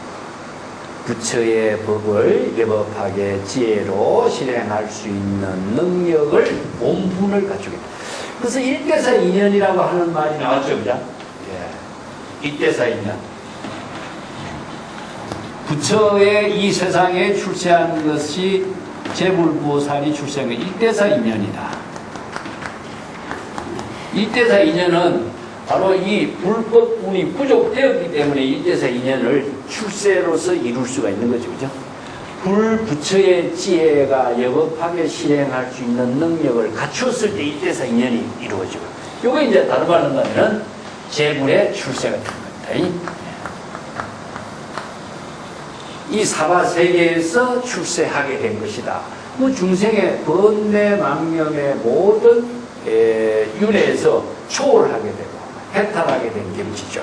부처의 법을 여법하게 지혜로 실행할 수 있는 능력을 본분을 갖추게. 그래서 일대사 인연이라고 하는 말이 나왔죠, 그죠? 일대사 인연. 부처의 이 세상에 출세한 것이 제불보살이 출세한 게 일대사 인연이다. 일대사 인연은 바로 이 불법운이 부족되었기 때문에 일대사 인연을 출세로서 이룰 수가 있는 거죠. 그죠? 불부처의 지혜가 여법하게 실행할 수 있는 능력을 갖추었을 때 일대사 인연이 이루어지고, 요게 이제 다른 말로 한다면 제불의 출세가 되는 겁니다. 이 사바세계에서 출세하게 된 것이다. 중생의 번뇌 망념의 모든 윤회에서 초월하게 되고 해탈하게 된 경지죠.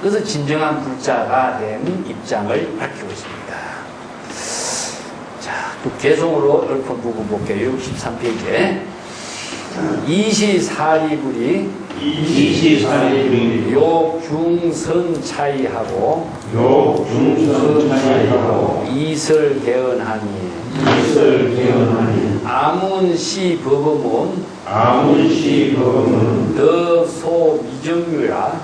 그래서 진정한 불자가 된 입장을 밝히고 있습니다. 자, 또 개성으로 읊어보고 볼게요. 63페이지에 이시사리불이 욕중선 차이하고 이설개언하니 아문시 법음은 더소미정유라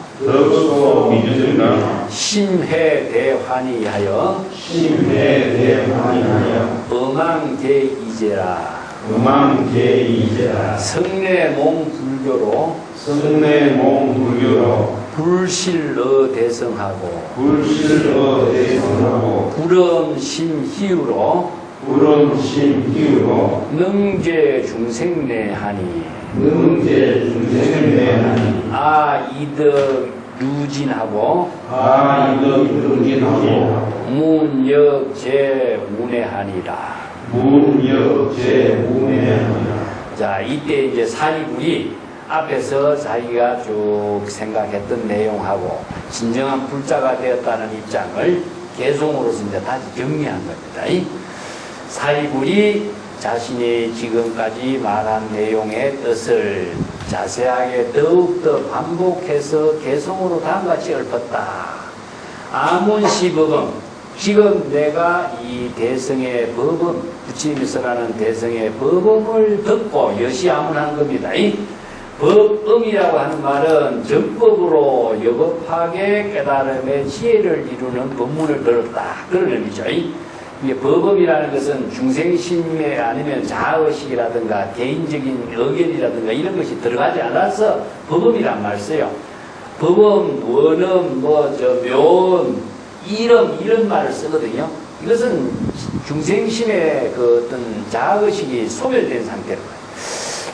심해대환이하여 음왕대이제라 성내몽불교로 불실러 대성하고 불엄심희유로 능제중생내하니 아이덕 유진하고 문역제운해하니라. 자, 이때 이제 사리불이 앞에서 자기가 쭉 생각했던 내용하고 진정한 불자가 되었다는 입장을 개송으로서 이제 다시 정리한 겁니다. 사리불이 자신이 지금까지 말한 내용의 뜻을 자세하게 더욱더 반복해서 개송으로 다음같이 읊었다. 아문시법음, 지금 내가 이 대성의 법음, 부처님이 써라는 대성의 법음을 듣고 여시아문한 겁니다. 이 법음이라고 하는 말은 정법으로 여법하게 깨달음의 지혜를 이루는 법문을 들었다. 그런 의미죠. 이게 법음이라는 것은 중생심에 아니면 자아의식이라든가 개인적인 의견이라든가 이런 것이 들어가지 않아서 법음이란 말 써요. 법음, 원음, 묘음, 이런 말을 쓰거든요. 이것은 중생심의 그 어떤 자아의식이 소멸된 상태로.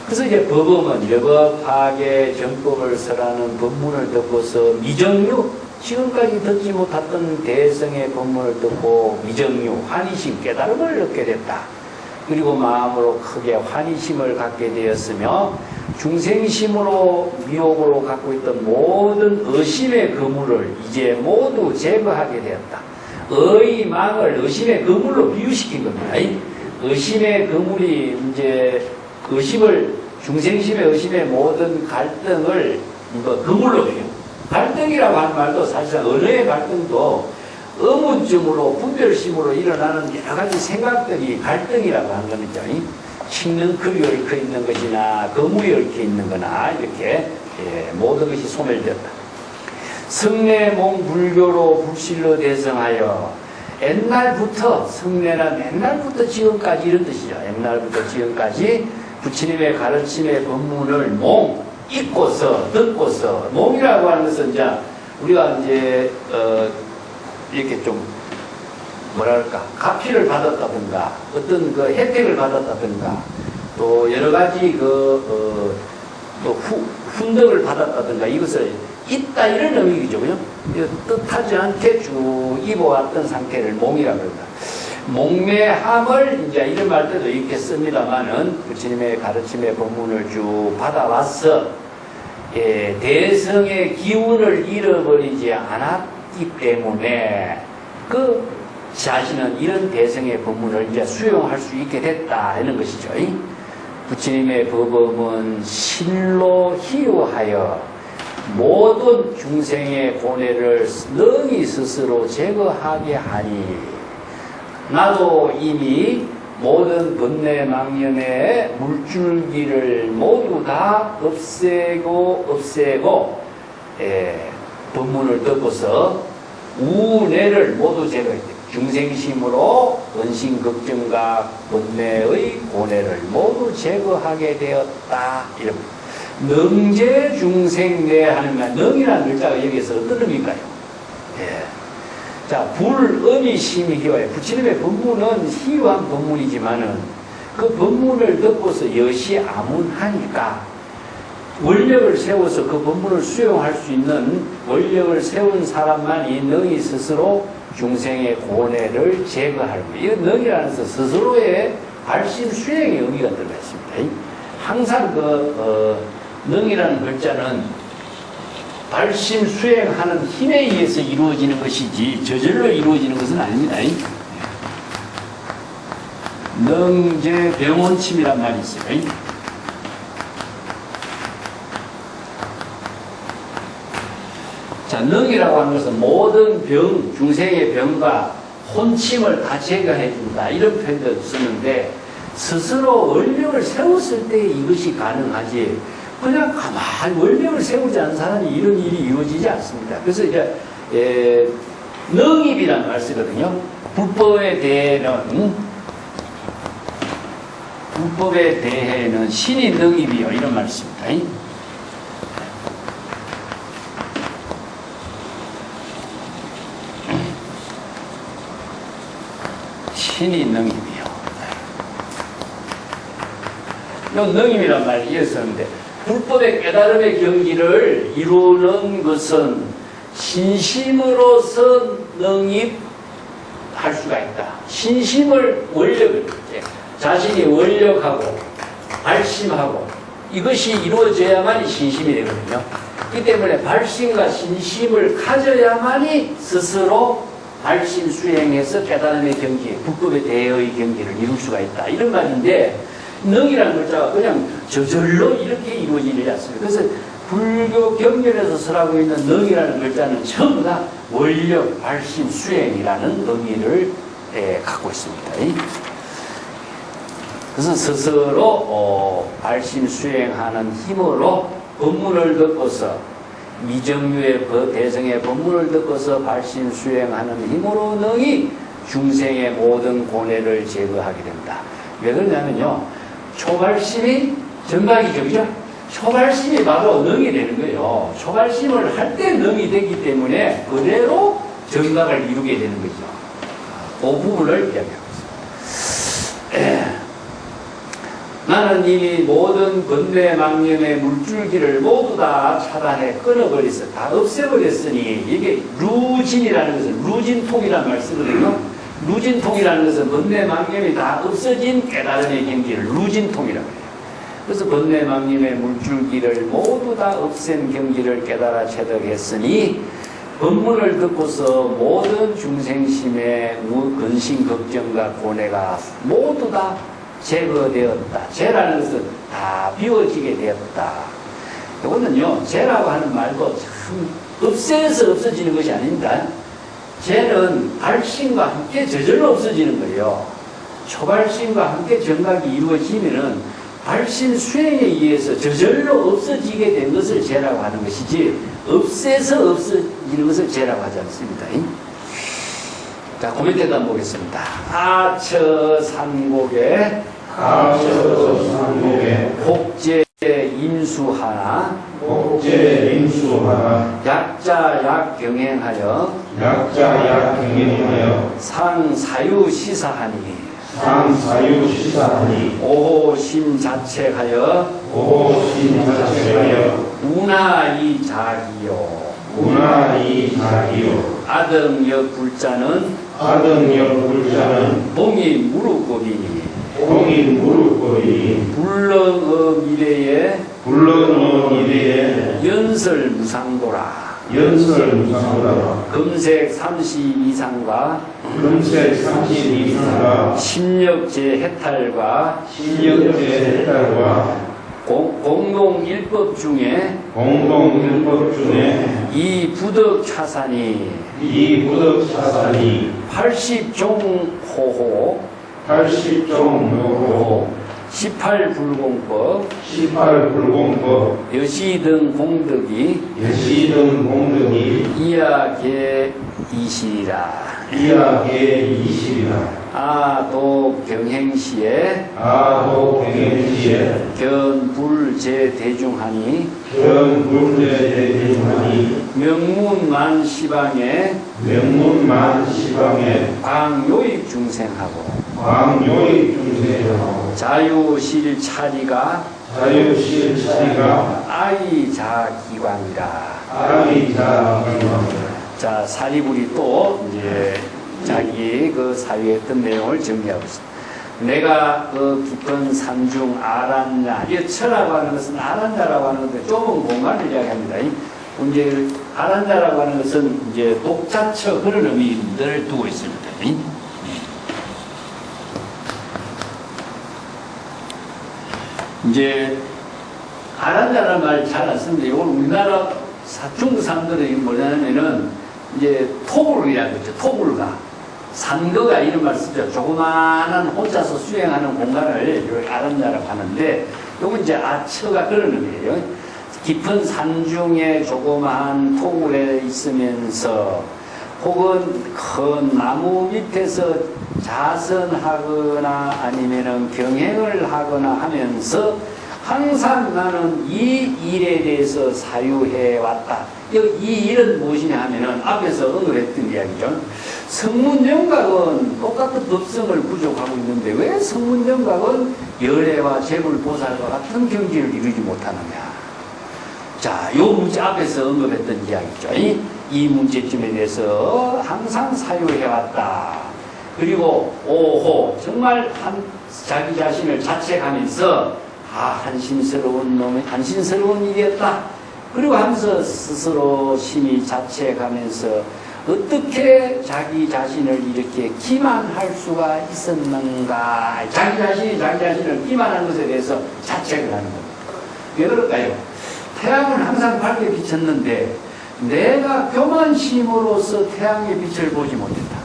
그래서 이제 법음은 여법하게 정법을 설하는 법문을 듣고서 미정유, 지금까지 듣지 못했던 대성의 법문을 듣고 미정유, 환희심, 깨달음을 얻게 됐다. 그리고 마음으로 크게 환희심을 갖게 되었으며 중생심으로 미혹으로 갖고 있던 모든 의심의 그물을 이제 모두 제거하게 되었다. 의망을 의심의 그물로 비유시킨 겁니다. 의심의 그물이 이제 중생심의 의심의 모든 갈등을 그물로 비유. 갈등이라고 하는 말도 사실상 언어의 갈등도 의문점으로 분별심으로 일어나는 여러 가지 생각들이 갈등이라고 하는 겁니다. 식는 급이 얽혀 있는 것이나 거물이 얽혀 있는 거나 이렇게 모든 것이 소멸되었다. 성내몽 불교로 불실로 대성하여 옛날부터 성내는 옛날부터 지금까지 이런 뜻이죠. 옛날부터 지금까지 부처님의 가르침의 법문을 읽고서 듣고서 몽이라고 하는 것은 이제 우리가 이제 이렇게 좀 뭐랄까 가피를 받았다든가 어떤 그 혜택을 받았다든가 또 여러 가지 훈덕을 받았다든가 이것을 있다 이런 의미죠, 그죠? 뜻하지 않게 쭉 입어왔던 상태를 몽이라고 합니다. 몽매함을 이제 이런 말 때도 이렇게 씁니다만은 부처님의 가르침의 법문을 쭉 받아와서 대성의 기운을 잃어버리지 않았기 때문에 그 자신은 이런 대성의 법문을 이제 수용할 수 있게 됐다 이런 것이죠. 부처님의 법음은 실로 희유하여 모든 중생의 고뇌를 능히 스스로 제거하게 하니 나도 이미 모든 번뇌 망념의 물줄기를 모두 다 없애고 법문을 듣고서 우뇌를 모두 제거했다. 중생심으로 근심 걱정과 번뇌의 고뇌를 모두 제거하게 되었다. 이런 능제 중생내 하는 말, 능이라는 글자가 여기에서 어떤 의미일까요? 자, 불음이 심히 희화해. 부처님의 법문은 희유한 법문이지만은 그 법문을 듣고서 여시 아문하니까 원력을 세워서 그 법문을 수용할 수 있는 원력을 세운 사람만이 능히 스스로 중생의 고뇌를 제거할 거예요. 이 능이라는 것은 스스로의 발심 수행의 의미가 들어가 있습니다. 항상 능이라는 글자는 발심 수행하는 힘에 의해서 이루어지는 것이지 저절로 이루어지는 것은 아닙니다. 능제 병원침이란 말이 있어요. 자, 능이라고 하는 것은 모든 병, 중생의 병과 혼침을 다 제거해 준다 이런 표현도 쓰는데 스스로 원력을 세웠을 때 이것이 가능하지 그냥 가만히 원력을 세우지 않은 사람이 이런 일이 이루어지지 않습니다. 그래서 이제 능입이라는 말 쓰거든요. 불법에 대해는 신이 능입이요 이런 말 씁니다. 신이 능임이요. 이 능임이란 말을 이어서는데 불법의 깨달음의 경지를 이루는 것은 신심으로서 능입할 수가 있다. 신심을 원력을 자신이 원력하고 발심하고 이것이 이루어져야만이 신심이 되거든요. 그렇기 때문에 발심과 신심을 가져야만이 스스로 발심 수행해서 깨달음의 경지, 불법의 대의 경지를 이룰 수가 있다. 이런 말인데 능이라는 글자가 그냥 저절로 이렇게 이루어지지 않습니다. 그래서 불교 경전에서 설하고 있는 능이라는 글자는 전부 다 원력, 발심, 수행이라는 의미를 갖고 있습니다. 그래서 스스로 발심, 수행하는 힘으로 법문을 듣고서 미정유의 대성의 법문을 듣고서 발심, 수행하는 힘으로 능히 중생의 모든 고뇌를 제거하게 된다. 왜 그러냐면요. 초발심이 정각이죠. 그죠? 초발심이 바로 능이 되는 거예요. 초발심을 할 때 능이 되기 때문에 그대로 정각을 이루게 되는 거죠. 그 부분을 이야기하고 있습니다. 나는 이미 모든 번뇌 망념의 물줄기를 모두 다 차단해 끊어버렸어. 다 없애버렸으니 이게 루진이라는 것은 루진통이라는 말 쓰거든요. 루진통이라는 것은 번뇌 망념이 다 없어진 깨달음의 경지를 루진통이라고 해요. 그래서 번뇌 망념의 물줄기를 모두 다 없앤 경지를 깨달아 체득했으니 법문을 듣고서 모든 중생심의 근심 걱정과 고뇌가 모두 다 제거되었다. 죄라는 것은 다 비워지게 되었다. 이거는요, 죄라고 하는 말도 참 없애서 없어지는 것이 아닙니다. 죄는 발심과 함께 저절로 없어지는 거예요. 초발심과 함께 정각이 이루어지면은 발심 수행에 의해서 저절로 없어지게 된 것을 죄라고 하는 것이지, 없애서 없어지는 것을 죄라고 하지 않습니다. 자, 고멘트도 한번 보겠습니다. 아처산곡에 복제 임수하나 약자 약경행하여 상사유 시사하니 상사유 시사하니 오호심자책하여 오호심자체하여 운하이자기요 운하이자기요 아등여 불자는 아등여 불자는 봉이 무릎고리니 공인 무릎거리니 불렁어 미래에 불러놓은 이래에 연설무상도라 연설무상보다 금색 30 이상과 금색 30 이상과 심력제 해탈과 신력제 해탈과 공동일법 중에 공동일법 중에 이 부덕차산이 이 무덕차산이 80종호호 80종묘호 18불공법 18불공법 여시등 공덕이 예시등 공덕이 이하계이시리라 이하계 이시리라 아도 경행시에 아도 경행시에 견불제대중하니 견불제대중하니 명문만시방에 명문만시방에 광요익 중생하고 광요익 중생하고 자유실차리가 자유실차리가 아이자기관이라. 아이자기관. 자, 사리불이 또 이제 자기 그 사유했던 내용을 정리하고 있습니다. 내가 그 깊은 산중 아란야, 이 처라고 하는 것은 아란야라고 하는 건데 좁은 공간을 이야기합니다. 이제 아란야라고 하는 것은 이제 독자처 그런 의미를 두고 있습니다. 이제 아란야라는 말 잘 안 쓰는데 이건 우리나라 중국 사람들이 뭐냐면은 이제 토불이라고 했죠. 토불가. 산거가 이런 말 쓰죠. 조그마한 혼자서 수행하는 공간을 아란야라고 하는데 이건 이제 아처가 그런 의미예요. 깊은 산중에 조그마한 토굴에 있으면서 혹은 큰 나무 밑에서 자선하거나 아니면은 경행을 하거나 하면서 항상 나는 이 일에 대해서 사유해 왔다. 이 일은 무엇이냐 하면은 앞에서 언급했던 이야기죠. 성문영각은 똑같은 법성을 부족하고 있는데 왜 성문영각은 열애와 재불보살과 같은 경지를 이루지 못하느냐. 자, 요 문제 앞에서 언급했던 이야기죠. 이 문제점에 대해서 항상 사유해왔다. 그리고 오호, 정말 자기 자신을 자책하면서 한심스러운 일이었다. 그리고 하면서 스스로 심히 자책하면서 어떻게 자기 자신을 이렇게 기만할 수가 있었는가. 자기 자신이 자기 자신을 기만한 것에 대해서 자책을 하는 겁니다. 왜 그럴까요? 태양은 항상 밝게 비쳤는데 내가 교만심으로서 태양의 빛을 보지 못했다.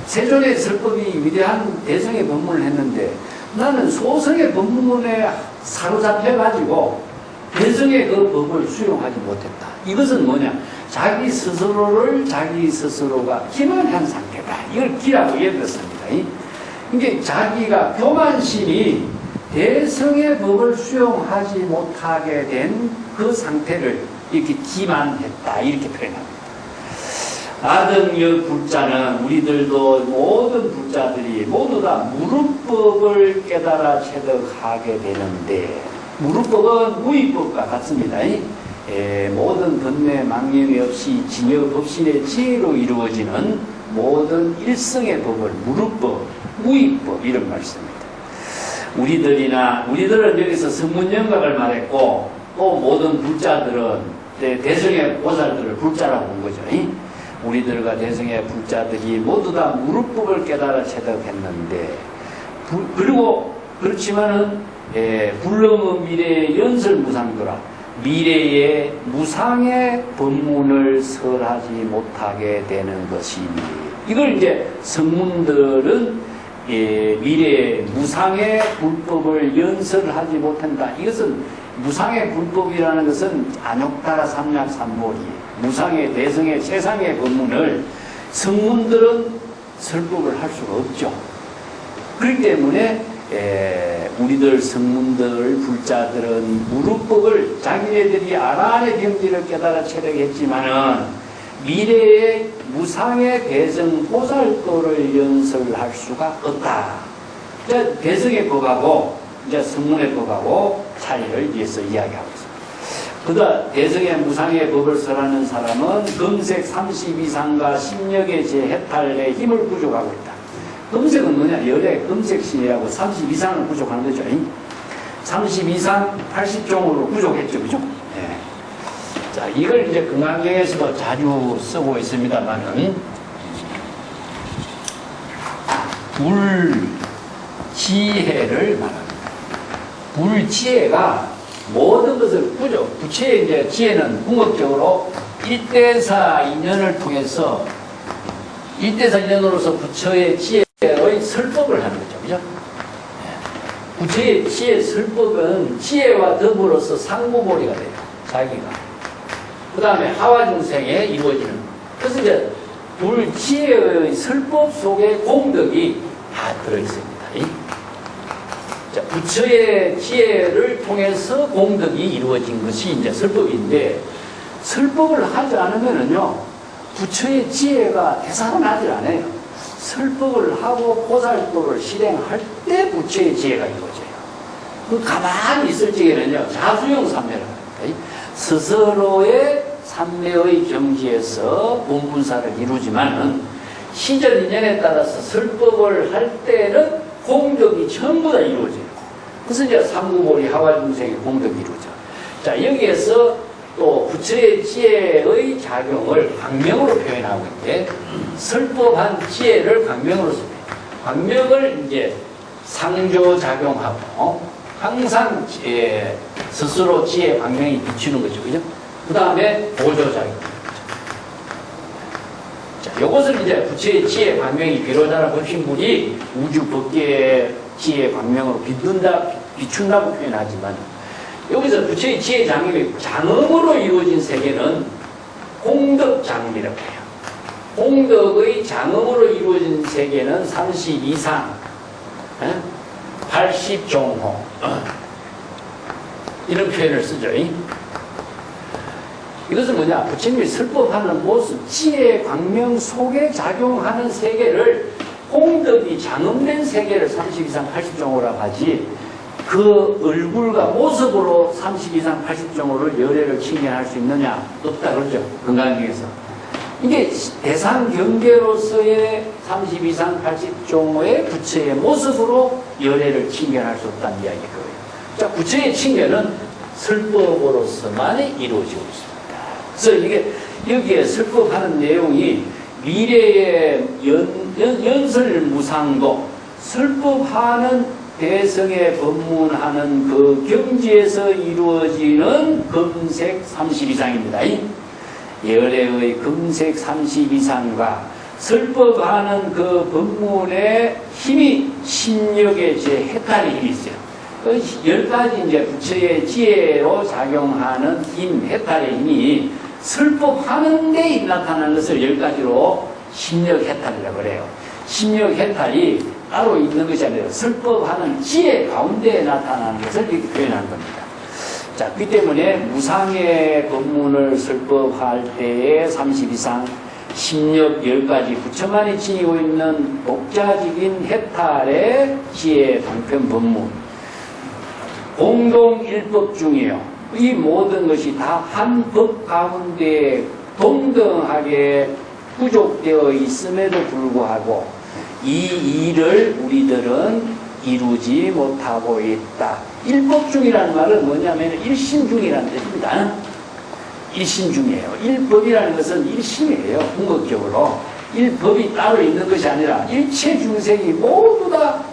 세존의 설법이 위대한 대성의 법문을 했는데 나는 소성의 법문에 사로잡혀가지고 대성의 그 법을 수용하지 못했다. 이것은 뭐냐? 자기 스스로가 기만한 상태다. 이걸 기라고 얘기했습니다. 이게 자기가 교만심이 대성의 법을 수용하지 못하게 된 그 상태를 이렇게 기만했다. 이렇게 표현합니다. 아등여 불자는 우리들도 모든 불자들이 모두 다 무릇법을 깨달아 체득하게 되는데 무릇법은 무의법과 같습니다. 모든 번뇌 망념이 없이 진여 법신의 지혜로 이루어지는 모든 일성의 법을 무릇법, 무의법 이런 말씀입니다. 우리들은 여기서 성문영각을 말했고 또 모든 불자들은 대성의 보살들을 불자라고 본 거죠. 우리들과 대성의 불자들이 모두 다 무릇법을 깨달아 체득했는데 그리고 그렇지만은 불렁의 미래의 연설무상도라 미래의 무상의 법문을 설하지 못하게 되는 것이니 이걸 이제 성문들은 미래의 무상의 불법을 연설하지 못한다. 이것은 무상의 불법이라는 것은 안욕따라 삼약삼보리 무상의 대성의 세상의 법문을 성문들은 설법을 할 수가 없죠. 그렇기 때문에 우리들 성문들 불자들은 무릇법을 자기네들이 아란의 경지를 깨달아 체득했지만은 미래의 무상의 대성 보살도를 연설할 수가 없다. 이제 대성의 법하고 이제 성문의 법하고 차이를 위해서 이야기하고 있습니다. 그다 대성의 무상의 법을 설하는 사람은 금색 30 이상과 10력의 제 해탈에 힘을 부족하고 있다. 금색은 뭐냐? 열의 금색신이라고 30 이상을 부족하는 거죠. 30 이상 80종으로 부족했죠. 그죠? 네. 자, 이걸 이제 금강경에서도 자주 쓰고 있습니다만은, 불지혜를 말합니다. 불지혜가 모든 것을 부처의 이제 지혜는 궁극적으로 1대4 인연을 통해서 1대4 인연으로서 부처의 지혜의 설법을 하는 거죠. 그죠? 부처의 지혜 설법은 지혜와 더불어서 상무보리가 돼요. 자기가. 그 다음에 하와 중생에 이루어지는. 그래서 이제 불지혜의 설법 속에 공덕이 다 들어있습니다. 자, 부처의 지혜를 통해서 공덕이 이루어진 것이 이제 설법인데, 설법을 하지 않으면은요, 부처의 지혜가 되살아나질 않아요. 설법을 하고 보살도를 실행할 때 부처의 지혜가 이루어져요. 그 가만히 있을 적에는요, 자수용 삼매를 합니다. 스스로의 삼매의 경지에서 본분사를 이루지만은, 시절 인연에 따라서 설법을 할 때는 공덕이 전부 다 이루어져요. 그래서 이제 삼구보리 하와중생의 공덕이 이루어져. 자, 여기에서 또 부처의 지혜의 작용을 광명으로 표현하고 있는데, 설법한 지혜를 광명으로 씁니다. 광명을 이제 상조작용하고, 항상 스스로 지혜 광명이 비추는 거죠. 그죠? 그 다음에 보조작용. 자, 요것을 이제 부처의 지혜 광명이 비로자나 법신물이 우주 법계의 지혜 광명으로 비춘다고 표현하지만, 여기서 부처의 지혜 장엄이 장엄으로 이루어진 세계는 공덕장엄이라고 해요. 공덕의 장엄으로 이루어진 세계는 30 이상, 80종호, 이런 표현을 쓰죠. 이것은 뭐냐? 부처님이 설법하는 모습, 지혜 광명 속에 작용하는 세계를, 공덕이 장엄된 세계를 30 이상 80종호라고 하지, 그 얼굴과 모습으로 30 이상 80종호를 열애를 칭견할 수 있느냐? 없다 그러죠. 건강경에서. 이게 대상 경계로서의 30 이상 80종호의 부처의 모습으로 열애를 칭견할 수 없다는 이야기인 거예요. 자, 부처의 칭견은 설법으로서만 이루어지고 있습니다. 그래서 이게 여기에 설법하는 내용이 미래의 연설무상도, 설법하는 대성에 법문하는 그 경지에서 이루어지는 금색 30 이상입니다. 열애의 금색 30 이상과 설법하는 그 법문의 힘이 심력의 제 해탈의 힘이 있어요. 그 10가지 이제 부처의 지혜로 작용하는 힘, 해탈의 힘이 설법하는 데 나타나는 것을 10가지로 심력 해탈이라고 그래요. 심력 해탈이 따로 있는 것이 아니라 설법하는 지혜 가운데에 나타나는 것을 이렇게 표현하는 겁니다. 자, 그렇기 때문에 무상의 법문을 설법할 때에 30 이상 심력 10가지 부처만이 지니고 있는 독자적인 해탈의 지혜 방편 법문, 공동 일법 중이에요. 이 모든 것이 다 한 법 가운데 동등하게 부족되어 있음에도 불구하고 이 일을 우리들은 이루지 못하고 있다. 일법중이라는 말은 뭐냐면 일심중이라는 뜻입니다. 일심중이에요. 일법이라는 것은 일심이에요. 궁극적으로. 일법이 따로 있는 것이 아니라 일체 중생이 모두 다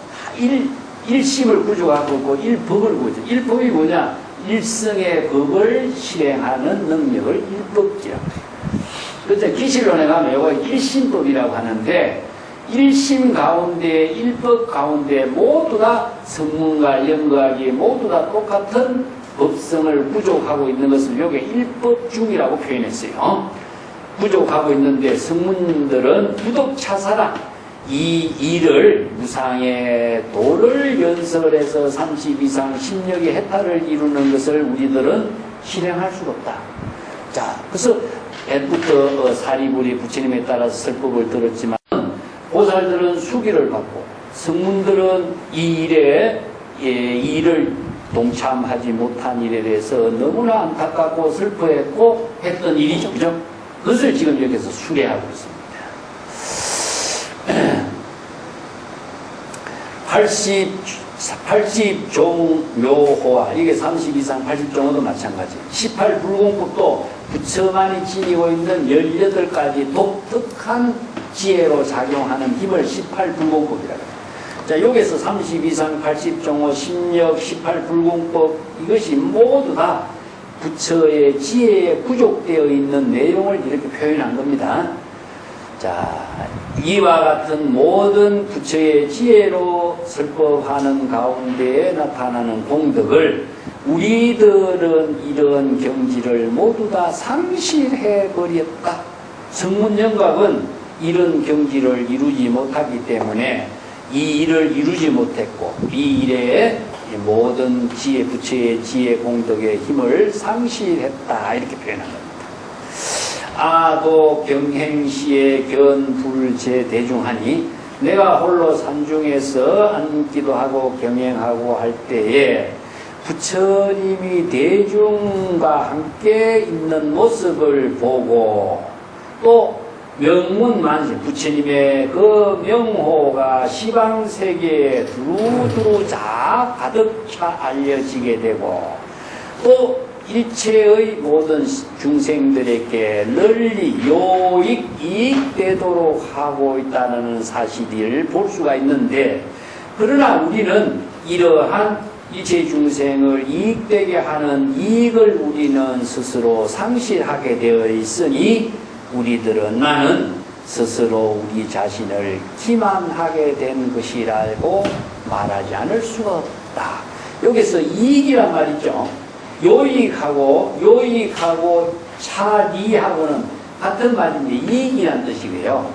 일심을 구조하고 있고 일법을 구조. 일법이 뭐냐? 일성의 법을 실행하는 능력을 일법이라고 해요. 그래서 기실론에 가면 이거 일심법이라고 하는데, 일심 가운데, 일법 가운데 모두 다 성문과 영각이 모두 다 똑같은 법성을 부족하고 있는 것을 여기 일법중이라고 표현했어요. 부족하고 있는데 성문들은 부덕차사라. 이 일을 무상의 도를 연설해서 30 이상 심력의 해탈을 이루는 것을 우리들은 실행할 수가 없다. 자, 그래서 옛부터 사리부리 부처님에 따라서 설법을 들었지만, 보살들은 수기를 받고 성문들은 이 일에 이 일을 동참하지 못한 일에 대해서 너무나 안타깝고 슬퍼했고 했던 일이죠. 그죠? 그것을 지금 여기서 수레하고 있습니다. 80종묘호화, 이게 30 이상 80종호도 마찬가지. 18불공법도 부처만이 지니고 있는 18가지 독특한 지혜로 작용하는 힘을 18불공법이라고 해요. 자, 여기서 30 이상 80종호, 10력, 18불공법, 이것이 모두 다 부처의 지혜에 부족되어 있는 내용을 이렇게 표현한 겁니다. 자, 이와 같은 모든 부처의 지혜로 설법하는 가운데에 나타나는 공덕을 우리들은 이런 경지를 모두 다 상실해버렸다. 성문영각은 이런 경지를 이루지 못하기 때문에 이 일을 이루지 못했고 이 일에 모든 지혜, 부처의 지혜 공덕의 힘을 상실했다. 이렇게 표현한 겁니다. 아도 경행시에 견불제 대중하니 내가 홀로 산중에서 앉기도 하고 경행하고 할 때에 부처님이 대중과 함께 있는 모습을 보고 또 명문만신 부처님의 그 명호가 시방세계에 두루두루 다 가득 차 알려지게 되고 또 일체의 모든 중생들에게 널리 요익, 이익되도록 하고 있다는 사실을 볼 수가 있는데 그러나 우리는 이러한 일체 중생을 이익되게 하는 이익을 우리는 스스로 상실하게 되어 있으니 우리들은 나는 스스로 우리 자신을 기만하게 된 것이라고 말하지 않을 수가 없다. 여기서 이익이란 말이죠. 요익하고 차리하고는 같은 말인데 이익이란 뜻이고요.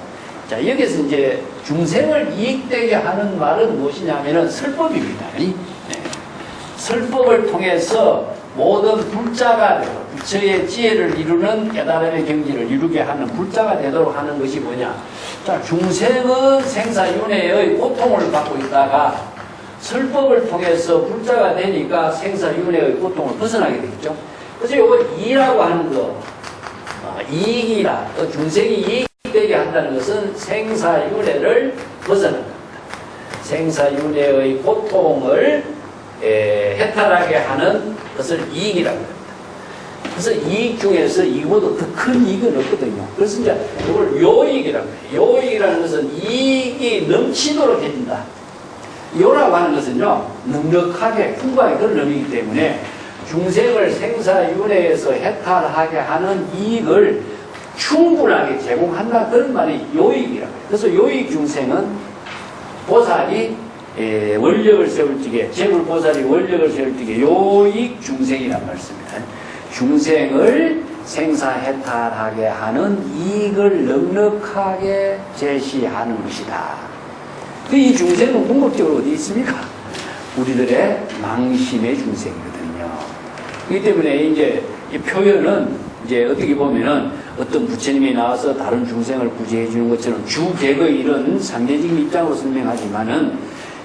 자, 여기서 이제 중생을 이익되게 하는 말은 무엇이냐면은 설법입니다. 네. 설법을 통해서 모든 불자가 되고 부처의 지혜를 이루는 깨달음의 경지를 이루게 하는 불자가 되도록 하는 것이 뭐냐? 자, 중생은 생사윤회의 고통을 받고 있다가 설법을 통해서 불자가 되니까 생사윤회의 고통을 벗어나게 되겠죠. 그래서 이거 이라고 하는 거, 이익이라, 중생이 이익되게 한다는 것은 생사윤회를 벗어나는 겁니다. 생사윤회의 고통을 해탈하게 하는 것을 이익이라고 합니다. 그래서 이익 중에서 이거보다 더 큰 이익은 없거든요. 그래서 이제 이걸 요익이라고 해요. 요익이라는 것은 이익이 넘치도록 해준다. 요라고 하는 것은요, 넉넉하게, 풍부하게 그런 의미이기 때문에 중생을 생사윤회에서 해탈하게 하는 이익을 충분하게 제공한다. 그런 말이 요익이라고 해요. 그래서 요익 중생은 보살이 원력을 세울 적에, 제불보살이 원력을 세울 적에 요익 중생이란 말씀입니다. 중생을 생사해탈하게 하는 이익을 넉넉하게 제시하는 것이다. 이 중생은 궁극적으로 어디 있습니까? 우리들의 망심의 중생이거든요. 그렇기 때문에 이제 이 표현은 이제 어떻게 보면은 어떤 부처님이 나와서 다른 중생을 구제해 주는 것처럼 주객의 이런 상대적인 입장으로 설명하지만은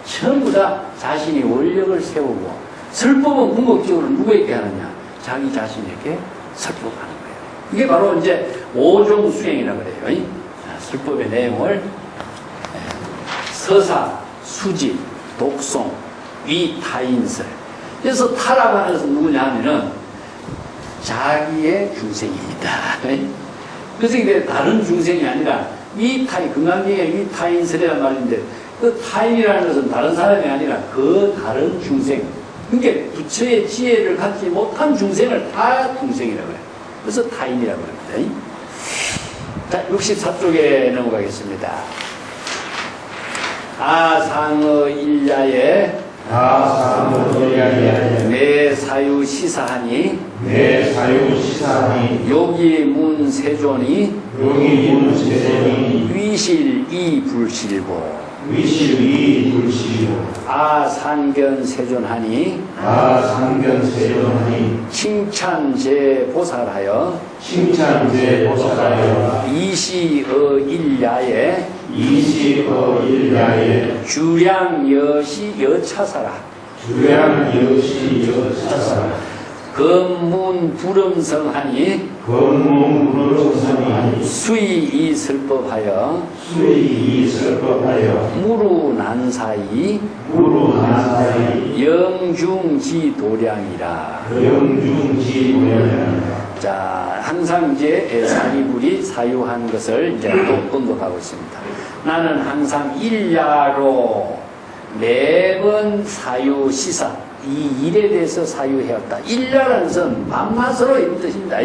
전부 다 자신이 원력을 세우고 설법은 궁극적으로 누구에게 하느냐? 자기 자신에게 설법하는 거예요. 이게 바로 이제 오종수행이라고 그래요. 설법의 내용을 서사, 수지, 독송, 위타인설. 그래서 타라고 하는 것은 누구냐 하면은 자기의 중생입니다. 그래서 이게 다른 중생이 아니라 위타인, 금강경의 위타인설이라는 말인데 그 타인이라는 것은 다른 사람이 아니라 그 다른 중생. 그게 부처의 지혜를 갖지 못한 중생을 타 중생이라고 해요. 그래서 타인이라고 합니다. 자, 64쪽에 넘어가겠습니다. 아상의 일야에 내 사유 시사하니 요기 문세존이 위실 이불실고 아상견세존하니 칭찬제 보살하여 이시의 일야에 이시어일야에 주량여시 여차사라. 주량여시 여차사 검문 불음성하니 검문불성하니 수의 이설법하여 수의 이설법하여 무루난사이 무루난사이 영중지도량이라. 영중지도량. 자, 항상 이제 사리불이 사유한 것을 이제 또 언급하고 있습니다. 나는 항상 일야로 매번 사유 시사, 이 일에 대해서 사유해왔다. 일야라는 것은 밤낮으로 이런 뜻입니다.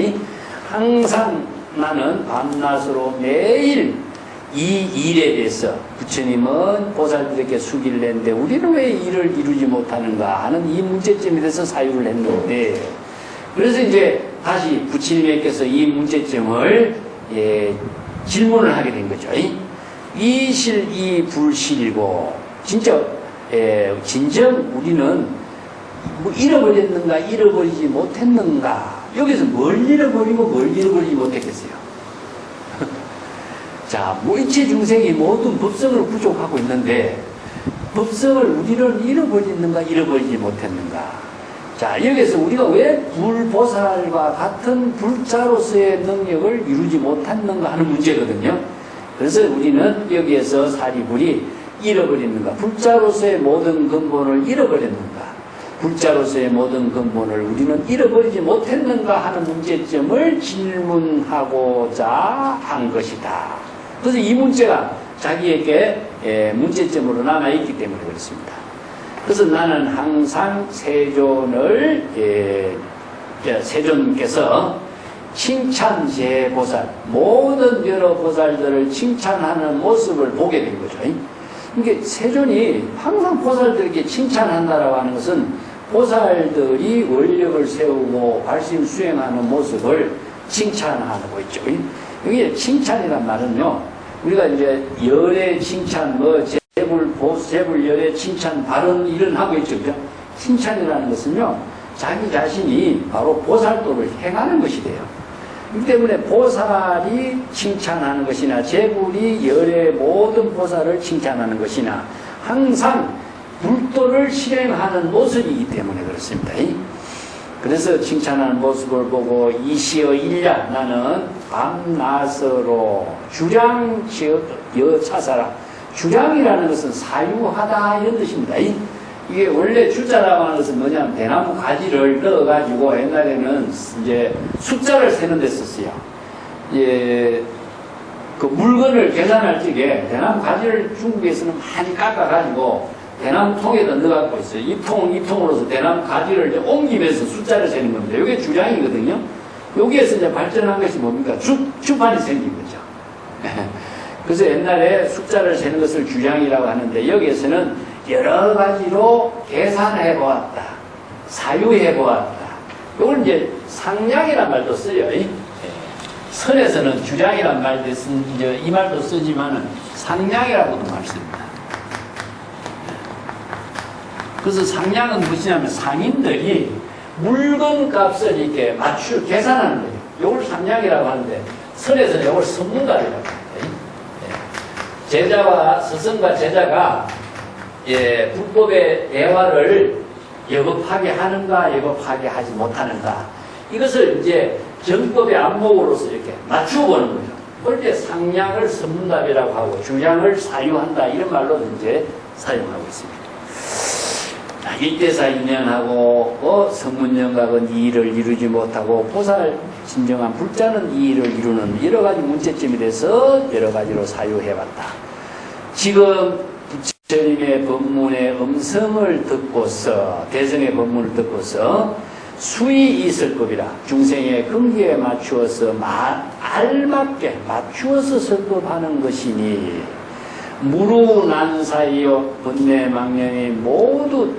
항상 나는 밤낮으로 매일 이 일에 대해서 부처님은 보살들에게 수기를 냈는데 우리는 왜 일을 이루지 못하는가 하는 이 문제점에 대해서 사유를 했는데, 그래서 이제 다시 부처님께서 이 문제점을 질문을 하게 된 거죠. 이실 이 불실이고 진정 우리는 뭐 잃어버렸는가 잃어버리지 못했는가, 여기서 뭘 잃어버리고 뭘 잃어버리지 못했겠어요. 자, 일체 중생이 모든 법성을 부족하고 있는데 법성을 우리는 잃어버렸는가 잃어버리지 못했는가. 자, 여기서 우리가 왜 불보살과 같은 불자로서의 능력을 이루지 못했는가 하는 문제거든요. 그래서 우리는 여기에서 사리불이 잃어버리는가, 불자로서의 모든 근본을 잃어버렸는가, 불자로서의 모든 근본을 우리는 잃어버리지 못했는가 하는 문제점을 질문하고자 한 것이다. 그래서 이 문제가 자기에게 문제점으로 남아있기 때문에 그렇습니다. 그래서 나는 항상 세존께서 칭찬제보살, 모든 여러 보살들을 칭찬하는 모습을 보게 된 거죠. 이게 세존이 항상 보살들에게 칭찬한다라고 하는 것은 보살들이 원력을 세우고 발심 수행하는 모습을 칭찬하고 있죠. 여기 칭찬이란 말은요, 우리가 이제 열의 칭찬, 재불, 열의 칭찬, 발언 이런 하고 있죠. 그죠? 칭찬이라는 것은요, 자기 자신이 바로 보살도를 행하는 것이 돼요. 그렇기 때문에 보살이 칭찬하는 것이나 재불이 열의 모든 보살을 칭찬하는 것이나 항상 불도를 실행하는 모습이기 때문에 그렇습니다. 그래서 칭찬하는 모습을 보고 이시어 일야, 나는 밤낮으로 주량 여차사라. 주량이라는 것은 사유하다 이런 뜻입니다. 이게 원래 주자라고 하는 것은 뭐냐면 대나무 가지를 넣어가지고 옛날에는 이제 숫자를 세는 데 썼어요. 그 물건을 계산할 적에 대나무 가지를 중국에서는 많이 깎아가지고 대나무 통에다 넣어갖고 있어요. 이 통으로서 대나무 가지를 이제 옮기면서 숫자를 세는 겁니다. 이게 주량이거든요. 여기에서 이제 발전한 것이 뭡니까? 주판이 생긴 거죠. 그래서 옛날에 숫자를 세는 것을 주량이라고 하는데 여기에서는 여러 가지로 계산해 보았다, 사유해 보았다. 이걸 이제 상량이란 말도 써요. 선에서는 주량이란 말도 이제 이 말도 쓰지만은 상량이라고도 말 씁니다. 그래서 상량은 무엇이냐면 상인들이 물건 값을 이렇게 계산하는 거예요. 이걸 상량이라고 하는데 선에서는 이걸 선문가리라고 합니다. 제자와 스승과 제자가 불법의 대화를 여겁하게 하는가, 여겁하게 하지 못하는가, 이것을 이제 정법의 안목으로서 이렇게 맞추어 보는 거죠. 그럴 때 상량을 선문답이라고 하고 주량을 사유한다 이런 말로 이제 사용하고 있습니다. 일대사 인연하고 성문영각은 이 일을 이루지 못하고 보살 진정한 불자는 이 일을 이루는 여러 가지 문제점이 돼서 여러 가지로 사유해왔다. 지금 부처님의 법문의 음성을 듣고서, 대성의 법문을 듣고서 수의 있을 법이라 중생의 근기에 맞추어서 알맞게 맞추어서 설법하는 것이니 무루난사이요 번뇌망령이 모두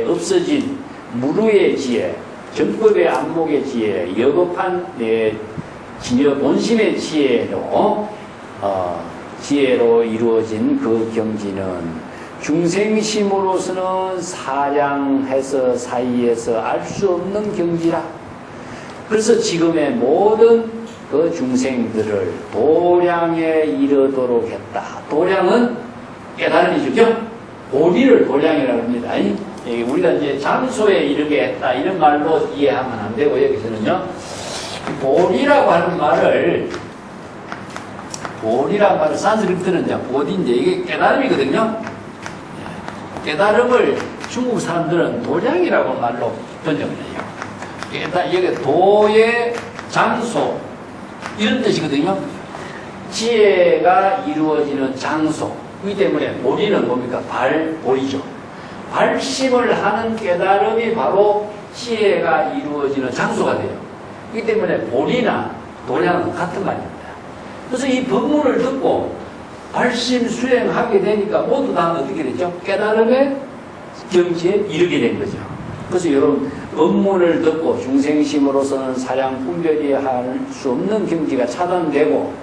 없어진 무루의 지혜, 정법의 안목의 지혜, 여겁한 진여 본심의 지혜로 이루어진 그 경지는 중생심으로서는 사량해서 사이에서 알 수 없는 경지라. 그래서 지금의 모든 그 중생들을 도량에 이르도록 했다. 도량은 깨달음이죠. 보리를 도량이라고 합니다. 우리가 이제 장소에 이르게 했다 이런 말로 이해하면 안 되고 여기서는요 보리라고 하는 말을 산스크리트는 보디인데 이게 깨달음이거든요. 깨달음을 중국 사람들은 도량이라고 말로 번역을 해요. 여기 도의 장소 이런 뜻이거든요. 지혜가 이루어지는 장소. 이 때문에 보리는 뭡니까? 보리죠. 발심을 하는 깨달음이 바로 지혜가 이루어지는 장소가 돼요. 이 때문에 보리나 도량은 같은 말입니다. 그래서 이 법문을 듣고 발심 수행하게 되니까 모두 다 어떻게 됐죠? 깨달음의 경지에 이르게 된 거죠. 그래서 이런 법문을 듣고 중생심으로서는 사량 분별이 할 수 없는 경지가 차단되고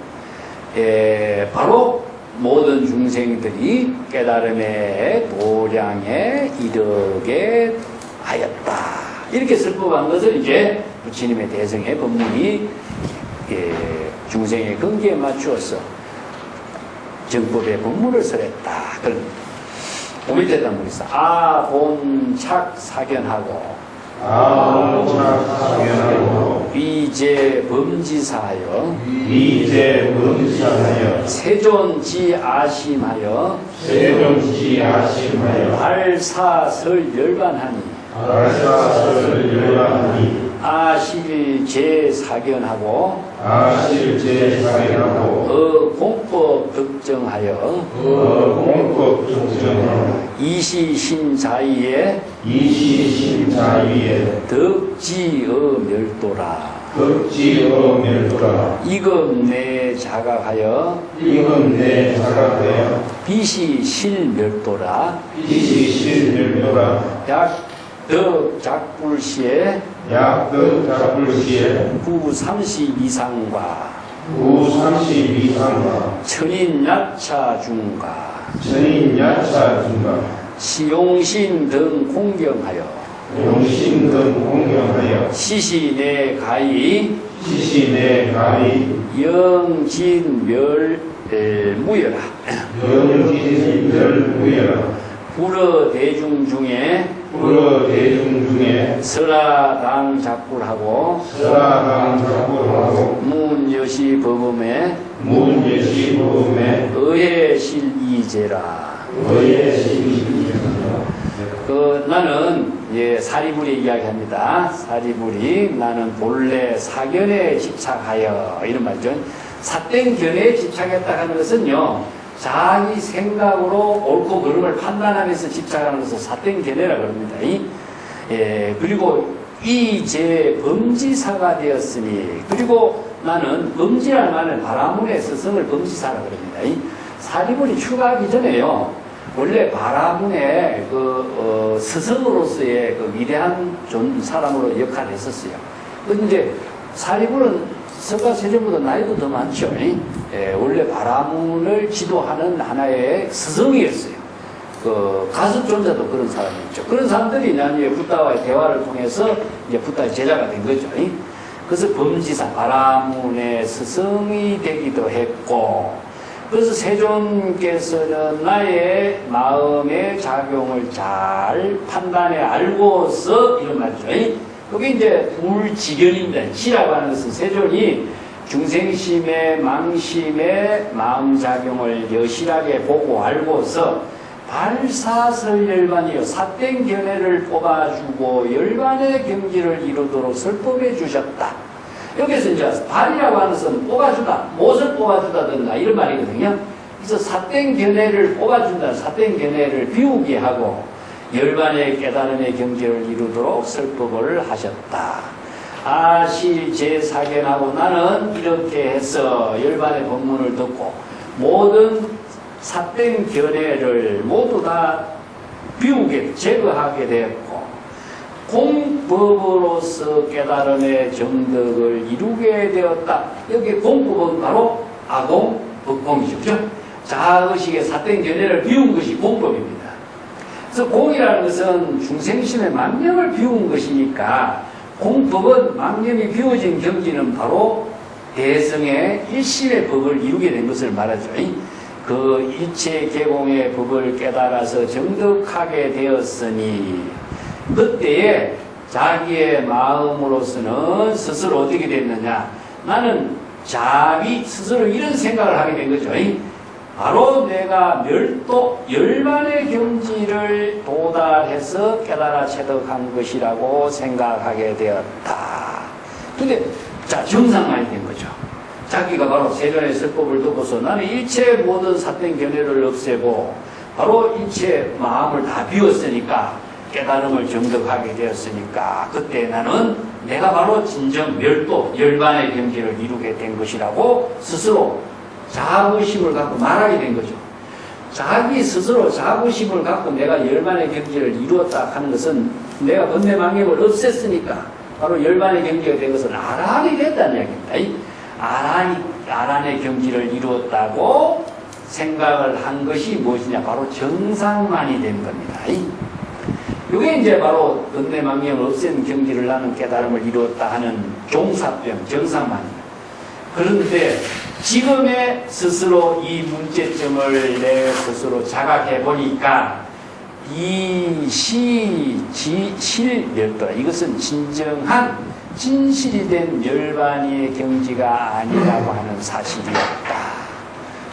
바로 모든 중생들이 깨달음의 도량에 이르게 하였다. 이렇게 설법한 것을 이제 부처님의 대성의 법문이 중생의 근기에 맞추어서 정법의 법문을 설했다. 그런 오밀대 단문이 있어. 아본착 사견하고 위제 범지사하여 세존지 아심하여 발사설열반하니 아실제 사견하고 공법 득정하여 이시신자위에 덕지어 멸도라. 이금 내 자각하여 비시 실멸도라. 약덕 작불시에 구 32상과 천인야차 중가 시용신 등 공경하여 시시내 가히 영진멸 무여라. 불어 대중 중에 설화당 작불하고 문여시 법음에 의해실이제라. 나는 사리불이 이야기합니다. 사리불이 나는 본래 사견에 집착하여 이런 말이죠. 사땡견에 집착했다 하는 것은요 자기 생각으로 옳고 그름을 판단하면서 집착하는 것을 사땡견해라고 합니다. 그리고 이제 범지사가 되었으니 그리고 나는 범지라는 말은 바라문의 스승을 범지사라고 합니다. 사리불이 추가하기 전에요 원래 바라문의 스승으로서의 위대한 사람으로 역할을 했었어요. 근데 이제 사리불은 석가세존보다 나이도 더 많죠. 원래 바라문을 지도하는 하나의 스승이었어요. 가섭존자도 그런 사람이었죠. 그런 사람들이 나중에 붓다와의 대화를 통해서 이제 붓다의 제자가 된 거죠. 그래서 범지사, 바라문의 스승이 되기도 했고, 그래서 세존께서는 나의 마음의 작용을 잘 판단해 알고서 이런 말이죠. 그게 이제 불지견입니다. 지라고 하는 것은 세존이 중생심의 망심의 마음작용을 여실하게 보고 알고서 발사설열반이요 사땡견해를 뽑아주고 열반의 경지를 이루도록 설법해 주셨다. 여기서 이제 발이라고 하는 것은 뽑아주다, 못을 뽑아주다든가 이런 말이거든요. 그래서 사땡견해를 뽑아준다, 사땡견해를 비우게 하고 열반의 깨달음의 경지를 이루도록 설법을 하셨다. 아실제사견하고 나는 이렇게 해서 열반의 법문을 듣고 모든 사땡견해를 모두 다 비우게 제거하게 되었고 공법으로서 깨달음의 정덕을 이루게 되었다. 여기 공법은 바로 아공, 법공이죠. 그죠? 자의식의 사땡견해를 비운 것이 공법입니다. 그래서 공이라는 것은 중생심의 망념을 비운 것이니까 공법은 망념이 비워진 경지는 바로 대성의 일심의 법을 이루게 된 것을 말하죠. 그 일체 개공의 법을 깨달아서 정득하게 되었으니 그때에 자기의 마음으로서는 스스로 어떻게 됐느냐, 나는 자기 스스로 이런 생각을 하게 된 거죠. 바로 내가 멸도 열반의 경지를 도달해서 깨달아 체득한 것이라고 생각하게 되었다. 근데 자, 정상만이 된 거죠. 자기가 바로 세간의 설법을 듣고서 나는 일체 모든 사된 견해를 없애고 바로 일체 마음을 다 비웠으니까, 깨달음을 정득하게 되었으니까 그때 나는 내가 바로 진정 멸도 열반의 경지를 이루게 된 것이라고 스스로 자부심을 갖고 말하게 된 거죠. 자기 스스로 자부심을 갖고 내가 열반의 경지를 이루었다 하는 것은 내가 번뇌망념을 없앴으니까 바로 열반의 경지가 된 것은 아라한이 됐다는 이야기입니다. 아란의 경지를 이루었다고 생각을 한 것이 무엇이냐, 바로 정상만이 된 겁니다. 이게 이제 바로 번뇌망념을 없앤 경지를 나는 깨달음을 이루었다 하는 종사병, 정상만입니다. 그런데 지금의 스스로 이 문제점을 내 스스로 자각해 보니까 이 실멸도라, 이것은 진정한 진실이 된 열반의 경지가 아니라고 하는 사실이었다.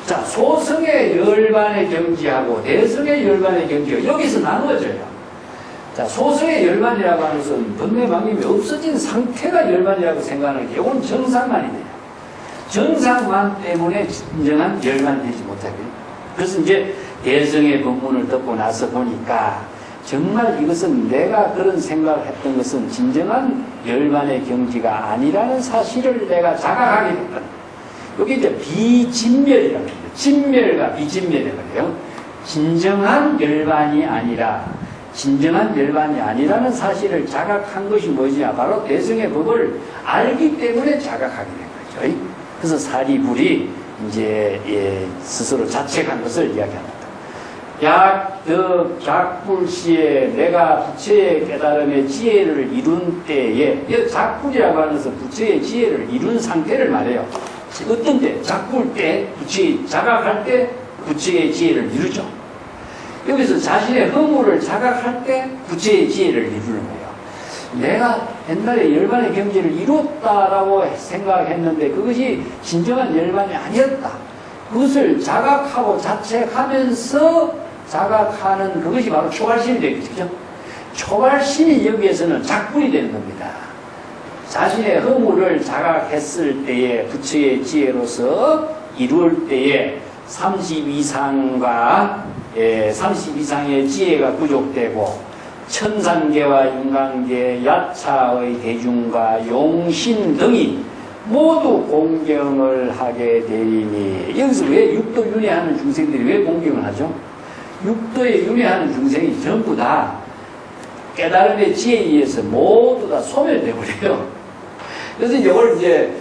자, 소성의 열반의 경지하고 대성의 열반의 경지가 여기서 나누어져요. 자, 소성의 열반이라고 하는 것은 번뇌망념이 없어진 상태가 열반이라고 생각하는 게, 이건 정상만이 돼요. 정상만 때문에 진정한 열반이 되지 못하게. 그래서 이제 대성의 법문을 듣고 나서 보니까 정말 이것은 내가 그런 생각을 했던 것은 진정한 열반의 경지가 아니라는 사실을 내가 자각하게 됐다. 여기 이제 비진멸이라고 해요. 진멸과 비진멸이라고 해요. 진정한 열반이 아니라, 진정한 열반이 아니라는 사실을 자각한 것이 무엇이냐, 바로 대성의 법을 알기 때문에 자각하게 된 거죠. 그래서 사리불이 이제 스스로 자책한 것을 이야기합니다. 작불시에 내가 부처의 깨달음의 지혜를 이룬 때에, 작불이라고 하는 것은 부처의 지혜를 이룬 상태를 말해요. 어떤 때? 작불 때, 부처의 자각할 때 부처의 지혜를 이루죠. 여기서 자신의 허물을 자각할 때 부처의 지혜를 이루는 거예요. 내가 옛날에 열반의 경지를 이뤘다라고 생각했는데 그것이 진정한 열반이 아니었다. 그것을 자각하고 자책하면서 자각하는 그것이 바로 초발심이 되겠죠. 초발심이 여기에서는 작불이 되는 겁니다. 자신의 허물을 자각했을 때에 부처의 지혜로서 이룰 때에 32상의 지혜가 부족되고 천상계와 인간계, 야차의 대중과 용신 등이 모두 공경을 하게 되리니, 여기서 왜 육도 윤회하는 중생들이 왜 공경을 하죠? 육도에 윤회하는 중생이 전부 다 깨달음의 지혜에 의해서 모두 다 소멸되어 버려요. 그래서 이걸 이제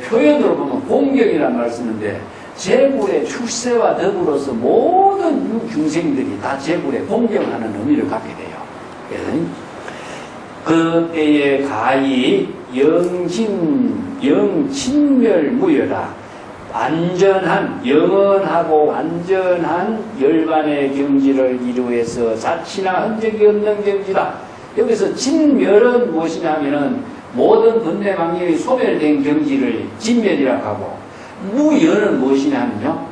표현으로 보면 공경이라는 말을 쓰는데, 제불의 출세와 더불어서 모든 중생들이 다 제불에 공경하는 의미를 갖게 돼요. 그때에 가히 영진멸무여라, 완전한, 영원하고 완전한 열반의 경지를 이루어서 자치나 흔적이 없는 경지다. 여기서 진멸은 무엇이냐면은 모든 번뇌망념이 소멸된 경지를 진멸이라고 하고, 무여는 무엇이냐면요,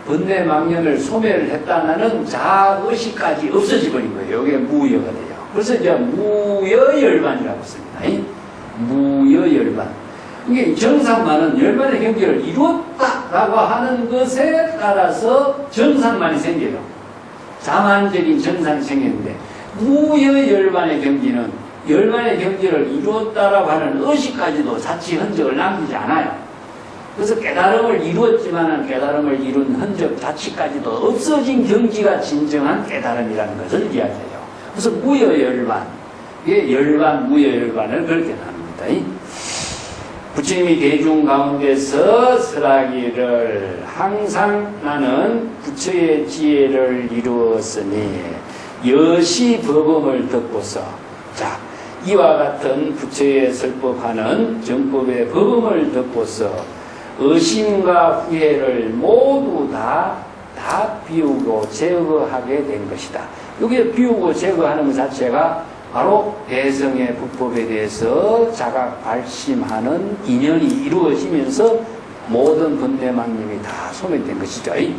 번뇌망념을 소멸했다는 자의식까지 없어져 버린 거예요. 이게 무여가 돼요. 그래서 이제 무여열반이라고 씁니다. 무여열반. 이게 정상만은 열반의 경지를 이루었다라고 하는 것에 따라서 정상만이 생겨요. 자만적인 정상이 생겼는데, 무여열반의 경지는 열반의 경지를 이루었다라고 하는 의식까지도 자치 흔적을 남기지 않아요. 그래서 깨달음을 이루었지만은 깨달음을 이룬 흔적 자치까지도 없어진 경지가 진정한 깨달음이라는 것을 이야기해요. 그래서 무여열반, 열반, 무여열반을 그렇게 나눕니다. 부처님이 대중 가운데서 설하기를, 항상 나는 부처의 지혜를 이루었으니 여시 법음을 듣고서, 자, 이와 같은 부처의 설법하는 정법의 법음을 듣고서 의심과 후회를 모두 다 비우고 제거하게 된 것이다. 여기에 비우고 제거하는 것 자체가 바로 대성의 불법에 대해서 자각 발심하는 인연이 이루어지면서 모든 번뇌망념이 다 소멸된 것이죠. 예.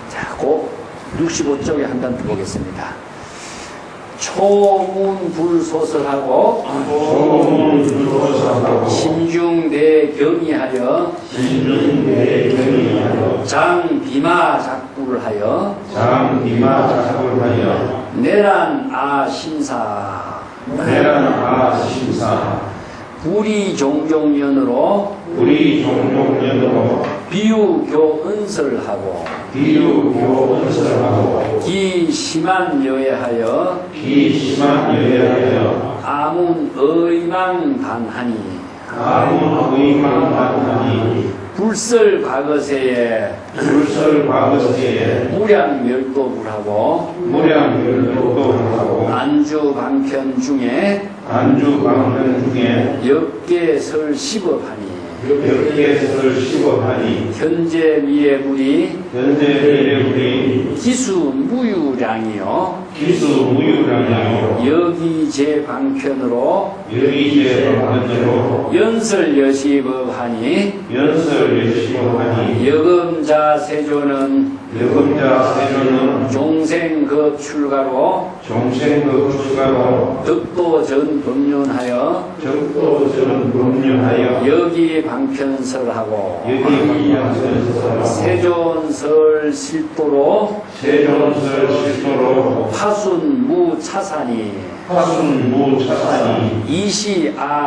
자, 그 65쪽에 한 단 더 보겠습니다. 초문불소설하고 심중대경의하여 장비마작불하여 내란아심사 부리종종연으로 비유교은설하고 기심한여해하여 아문의망단하니 불설과거세에 무량멸도불하고 안주방편 중에 역계설십업하니 현재 미래불이 기수무유량이요 여기 제 방편으로 연설여시법하니 여금자 세조는 종생급출가로 득도전 법륜하여 여기 방편설하고 세존설 실도로 파순무차산이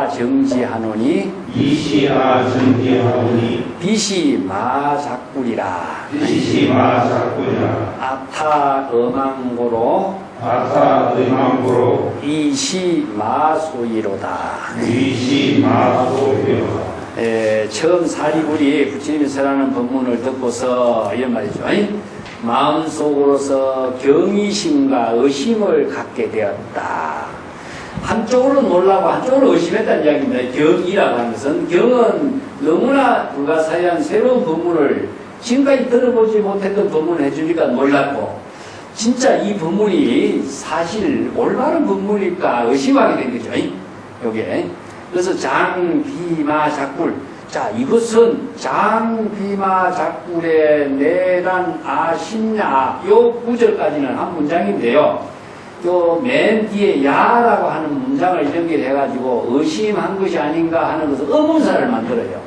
이시아정지하노니 비시마작불이라 아타의망고로 이시마소이로다. 처음 사리불이 부처님이 설하는 법문을 듣고서 이런 말이죠. 마음속으로서 경의심과 의심을 갖게 되었다. 한쪽으로 놀라고 한쪽으로 의심했다는 이야기입니다. 경이라고 하는 것은, 경은 너무나 불가사의한 새로운 법문을 지금까지 들어보지 못했던 법문을 해주니까 놀랐고, 진짜 이 법문이 사실 올바른 법문일까 의심하게 된 거죠. 요게. 그래서 장비마작불. 자, 이것은 장비마작불의 내란 아심야, 요 구절까지는 한 문장인데요. 요 맨 뒤에 야라고 하는 문장을 연결해가지고 의심한 것이 아닌가 하는 것을 의문사를 만들어요.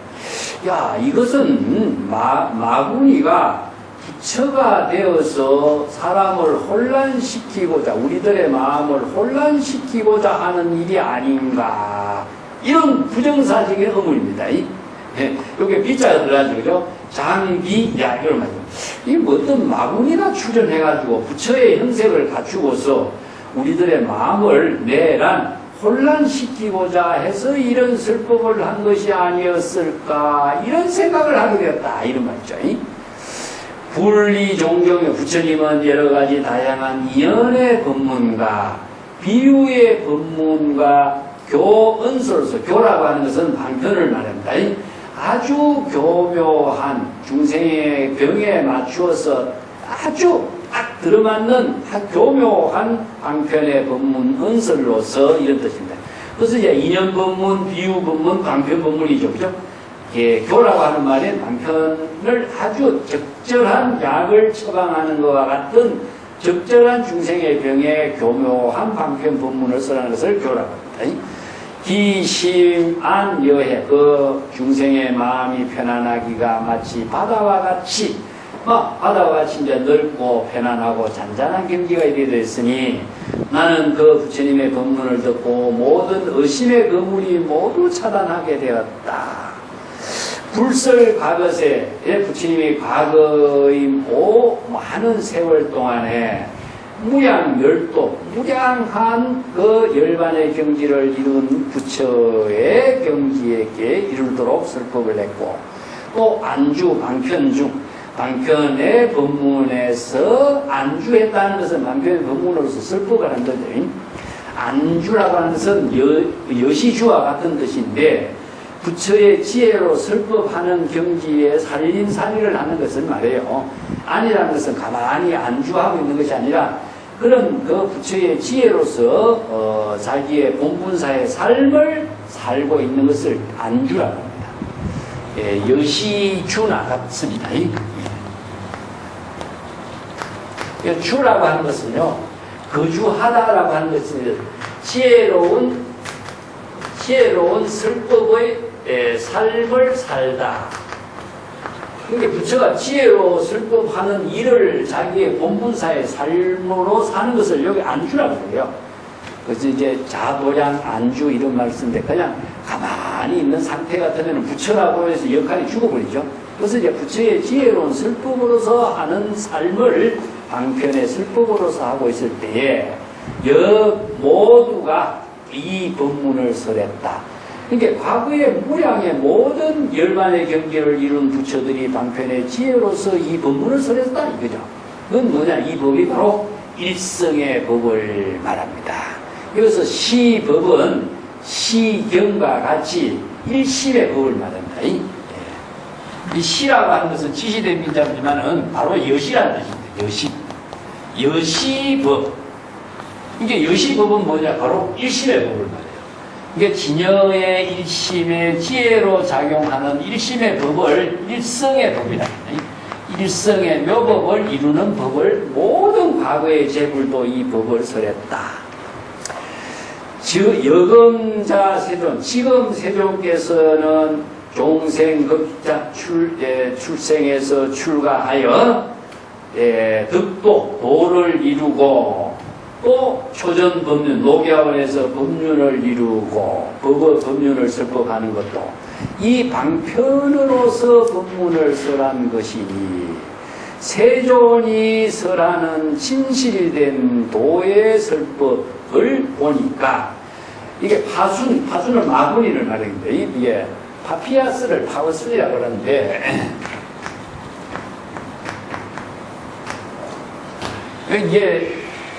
야, 이것은 마구니가 부처가 되어서 사람을 혼란시키고자, 우리들의 마음을 혼란시키고자 하는 일이 아닌가, 이런 부정사적인 의문입니다. 여기 비자가 들어가지고, 그죠? 장비야, 이런 말이죠. 이게 뭐 어떤 마구니가 출연해가지고 부처의 형색을 갖추고서 우리들의 마음을 내란 혼란시키고자 해서 이런 설법을 한 것이 아니었을까, 이런 생각을 하게 되었다, 이런 말이죠. 분리종종의 부처님은 여러 가지 다양한 이연의 법문과 비유의 법문과 교언서로서, 교라고 하는 것은 방편을 말합니다. 아주 교묘한 중생의 병에 맞추어서 아주 딱 들어맞는 교묘한 방편의 법문 언설로서 이런 뜻입니다. 그래서 이제 인연 법문, 비유 법문, 방편 법문이죠. 그죠? 예, 교라고 하는 말은 방편을 아주 적절한 약을 처방하는 것과 같은 적절한 중생의 병에 교묘한 방편 법문을 쓰라는 것을 교라고 합니다. 기심안여해, 그 중생의 마음이 편안하기가 마치 바다와 같이, 바다와 같이 이제 넓고 편안하고 잔잔한 경지가 이렇게 되었으니 나는 그 부처님의 법문을 듣고 모든 의심의 그물이 모두 차단하게 되었다. 불설 과거세, 부처님이 과거의 많은 세월 동안에 무량멸도, 무량한 그 열반의 경지를 이룬 부처의 경지에게 이르도록 설법을 했고, 또 안주, 방편 중, 방편의 법문에서 안주했다는 것은 방편의 법문으로서 설법을 한 거죠. 안주라고 하는 것은 여시주와 같은 뜻인데 부처의 지혜로 설법하는 경지에 살림살이를 하는 것을 말해요. 안이라는 것은 가만히 안주하고 있는 것이 아니라 그런 그 부처의 지혜로서 자기의 본분사의 삶을 살고 있는 것을 안주라고 합니다. 예, 여시주나 같습니다. 주라고 하는 것은요, 거주하다라고 하는 것은 지혜로운 설법의 삶을 살다. 그러니까 부처가 지혜로 설법하는 일을 자기의 본분사의 삶으로 사는 것을 여기 안주라고 해요. 그래서 이제 자도량 안주 이런 말을 쓰는데 그냥 가만히 있는 상태 같으면 부처라고 해서 역할이 죽어버리죠. 그래서 이제 부처의 지혜로운 설법으로서 하는 삶을 방편의 설법으로서 하고 있을 때에 모두가 이 법문을 설했다. 그러니까 과거의 무량의 모든 열반의 경계를 이룬 부처들이 방편의 지혜로서 이 법문을 설했다 이거죠. 그건 뭐냐? 이 법이 바로 일성의 법을 말합니다. 여기서 시법은 시경과 같이 일심의 법을 말합니다. 이 시라고 하는 것은 지시된 민자지만은 바로 여시라는 뜻입니다. 여시법. 이게 여시법은 뭐냐? 바로 일심의 법을 말해요. 이게 진여의 일심의 지혜로 작용하는 일심의 법을 일성의 법이라. 일성의 묘법을 이루는 법을 모든 과거의 재불도 이 법을 설했다. 여금자 세존, 지금 세존께서는 종생급자 출생에서 출가하여 득도, 도를 이루고 또 초전법륜, 노교원에서 법륜을 이루고 법륜을 설법하는 것도 이 방편으로서 법문을 설한 것이니 세존이 설하는 진실된 도의 설법을 보니까 이게 파순을 마구니를 말하는데 이게 파피아스를 파워순이라고 하는데 이게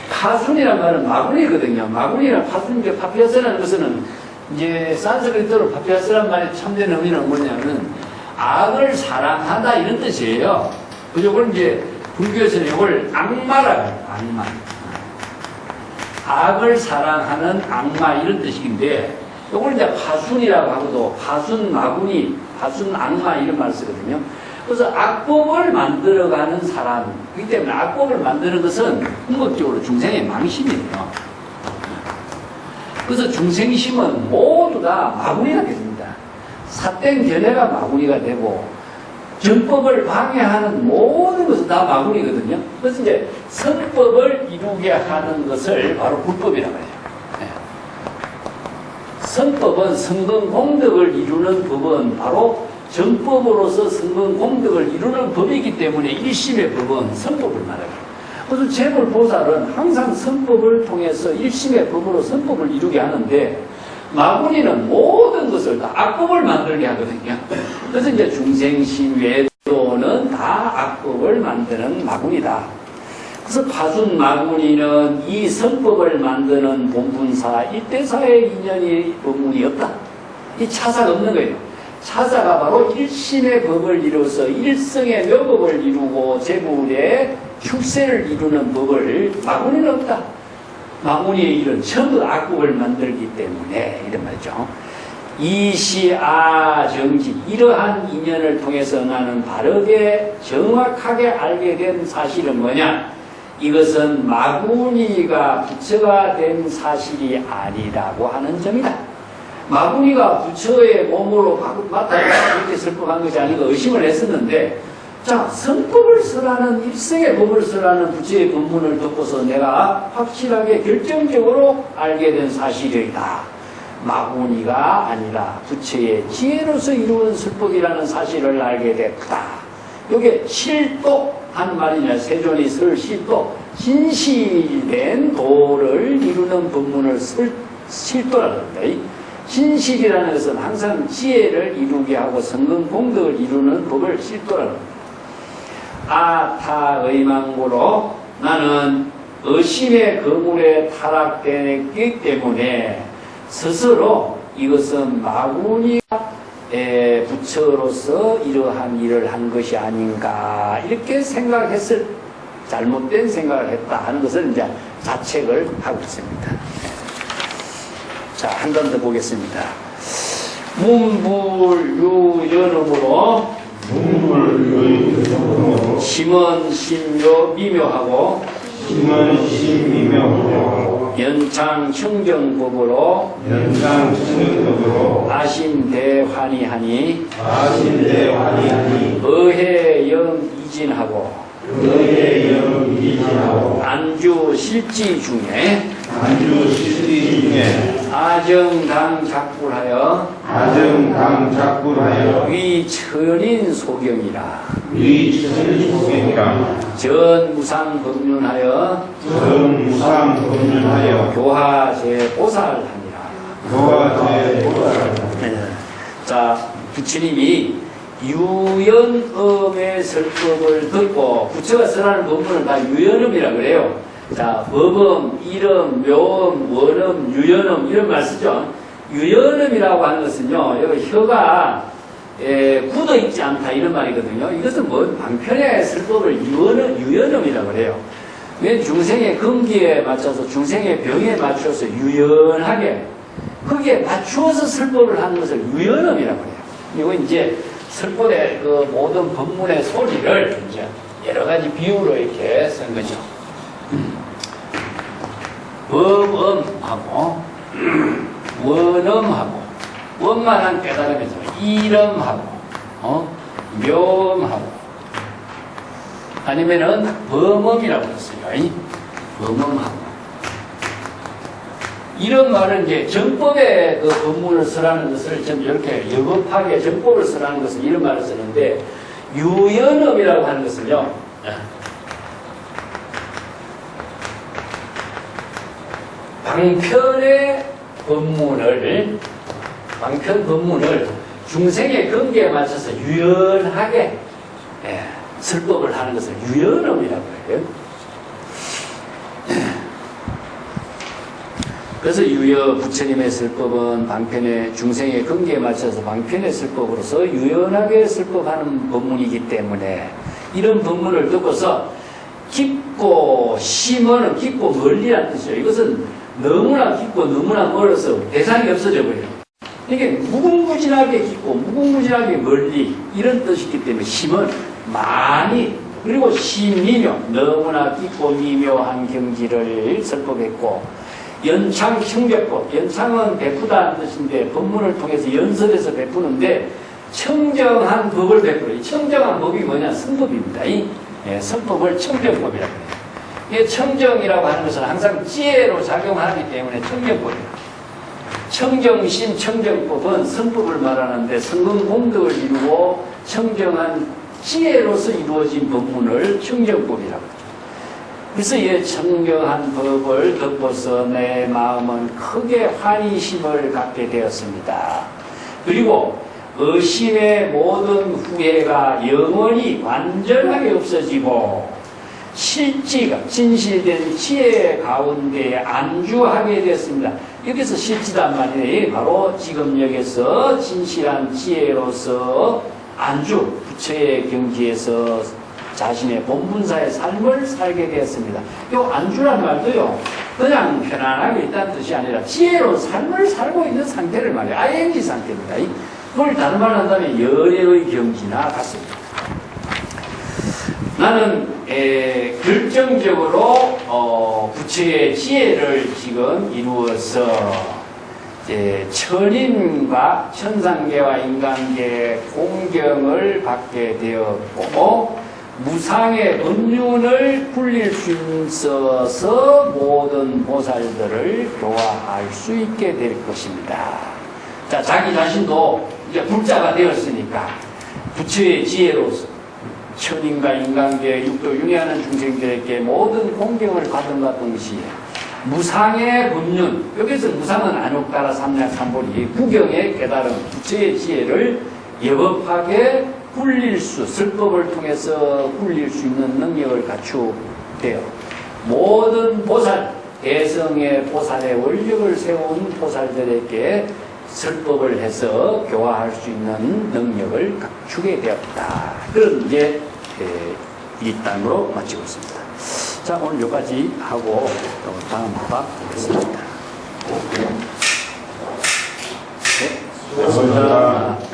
파순이란 말은 마구니거든요. 마구니랑 파순, 파피아스라는 것은 이제 산스크리트로 파피아스란 말의 참된 의미는 뭐냐면 악을 사랑하다 이런 뜻이에요. 그죠? 그걸 이제 불교에서는 이걸 악마라고 해요. 악마. 악을 사랑하는 악마 이런 뜻인데 이걸 이제 파순이라고 하고도 파순 마구니, 파순 악마 이런 말을 쓰거든요. 그래서 악법을 만들어가는 사람, 그렇기 때문에 악법을 만드는 것은 궁극적으로 중생의 망심이에요. 그래서 중생심은 모두 다 마구니가 됩니다. 삿된 견해가 마구니가 되고 정법을 방해하는 모든 것은 다 마구니거든요. 그래서 이제 선법을 이루게 하는 것을 바로 불법이라고 해요. 선법은 성근공덕을 이루는 법은 바로 정법으로서 성근공덕을 이루는 법이기 때문에 일심의 법은 선법을 말해요. 그래서 재물보살은 항상 선법을 통해서 일심의 법으로 선법을 이루게 하는데 마구니는 모든 것을 다 악법을 만들게 하거든요. 그래서 이제 중생심 외도는 다 악법을 만드는 마구니다. 그래서 파순 마구니는 이 선법을 만드는 본분사 일대사의 인연이 법문이 없다. 이 차사가 없는 거예요. 차사가 바로 일심의 법을 이루어서 일성의 묘법을 이루고 재물의 출세를 이루는 법을 마구니는 없다. 마구니의 일은 전부 악법을 만들기 때문에 이런 말이죠. 이시아정지 이러한 인연을 통해서 나는 바르게 정확하게 알게 된 사실은 뭐냐? 이것은 마구니가 부처가 된 사실이 아니라고 하는 점이다. 마구니가 부처의 몸으로 맡아서 이렇게 설법한 것이 아니고 의심을 했었는데 자, 선법을 설하는 일성의 법을 설하는 부처의 법문을 듣고서 내가 확실하게 결정적으로 알게 된 사실이다. 마구니가 아니라 부처의 지혜로서 이루어진 설법이라는 사실을 알게 됐다. 이게 실도한 말이냐. 세존이 설 실도, 진실된 도를 이루는 법문을 실도라고 합니다. 진실이라는 것은 항상 지혜를 이루게 하고 성근공덕을 이루는 법을 실도라고 합니다. 아타 의망고로 나는 의심의 거물에 타락되기 때문에 스스로 이것은 마구니 부처로서 이러한 일을 한 것이 아닌가 이렇게 생각했을 잘못된 생각을 했다 하는 것을 이제 자책을 하고 있습니다. 자, 한 번 더 보겠습니다. 문불유연음으로 심은 심묘 미묘하고 심은 심미묘하고 연창 청정법으로 아심대환이하니 아신대환이하니 의해영 이진하고 의해영이진하고 안주 실지 중에 안주 실리 중에 아정당 작불하여 아정당작불하여 위천인 소경이라 위천소경이라 전무상 법륜하여 전무상법륜하여 교화제 보살하니라. 교화제보살. 자, 부처님이 유연음의 설법을 듣고 부처가 설하는 법문을 다 유연음이라 그래요. 자, 법음, 일음, 묘음, 원음, 유연음 이런 말 쓰죠. 유연음이라고 하는 것은요, 여기 혀가 굳어 있지 않다 이런 말이거든요. 이것은 뭐 방편의 설법을 유연음이라고 그래요. 왜 중생의 근기에 맞춰서 중생의 병에 맞춰서 유연하게 거기에 맞추어서 설법을 하는 것을 유연음이라고 해요. 이거 이제 설법의 그 모든 법문의 소리를 이제 여러 가지 비유로 이렇게 쓴 거죠. 법음하고 원음하고 원만한 깨달음에서 이름하고 묘음하고 아니면은 범음이라고 했어요. 범음하고 이런 말은 이제 정법의 그 법문을 쓰라는 것을 좀 이렇게 여급하게 정법을 쓰라는 것은 이런 말을 쓰는데 유연음이라고 하는 것은요. 방편 법문을 중생의 근기에 맞춰서 유연하게 설법을 하는 것을 유연음이라고 해요. 그래서 부처님의 설법은 방편의 중생의 근기에 맞춰서 방편의 설법으로서 유연하게 설법하는 법문이기 때문에 이런 법문을 듣고서 깊고 심어는 깊고 멀리란 뜻이죠. 이것은 너무나 깊고 너무나 멀어서 대상이 없어져 버려요. 이게 무궁무진하게 깊고 무궁무진하게 멀리 이런 뜻이기 때문에 심은 많이 그리고 심미묘 너무나 깊고 미묘한 경지를 설법했고 연창 청벽법 연창은 베푸다는 뜻인데 법문을 통해서 연설해서 베푸는데 청정한 법을 베풀어요. 청정한 법이 뭐냐? 성법입니다. 성법을 청정법이라고 해요. 이 청정이라고 하는 것은 항상 지혜로 작용하기 때문에 청정법이에요. 청정심, 청정법은 성법을 말하는데 성근공덕을 이루고 청정한 지혜로서 이루어진 법문을 청정법이라고 하죠. 그래서 이 청정한 법을 듣고서 내 마음은 크게 환희심을 갖게 되었습니다. 그리고 의심의 모든 후회가 영원히 완전하게 없어지고 실지가 진실된 지혜 가운데 안주하게 되었습니다. 여기서 실지단 말이에요. 바로 지금 여기서 진실한 지혜로서 안주, 부처의 경지에서 자신의 본분사의 삶을 살게 되었습니다. 이 안주란 말도요, 그냥 편안하게 있다는 뜻이 아니라 지혜로 삶을 살고 있는 상태를 말해요. ING 상태입니다. 그걸 다른 말로 한다면 열애의 경지나 같습니다. 나는 결정적으로 부처의 지혜를 지금 이루어서 천인과 천상계와 인간계의 공경을 받게 되었고 무상의 법륜을 굴릴 수 있어서 모든 보살들을 교화할 수 있게 될 것입니다. 자, 자기 자신도 이제 불자가 되었으니까 부처의 지혜로서 천인과 인간계 육도 윤회하는 중생들에게 모든 공경을 받은과 동시에 무상의 법륜, 여기서 무상은 안욕가라 삼약 삼보리 구경의 깨달음 부처의 지혜를 여법하게 굴릴 수, 설법을 통해서 굴릴 수 있는 능력을 갖추되어 모든 보살, 대성의 보살의 원력을 세운 보살들에게 설법을 해서 교화할 수 있는 능력을 갖추게 되었다. 그런 이제 이 단으로 마치고 있습니다. 자, 오늘 여기까지 하고 다음 밥 보겠습니다. 네. 감사합니다.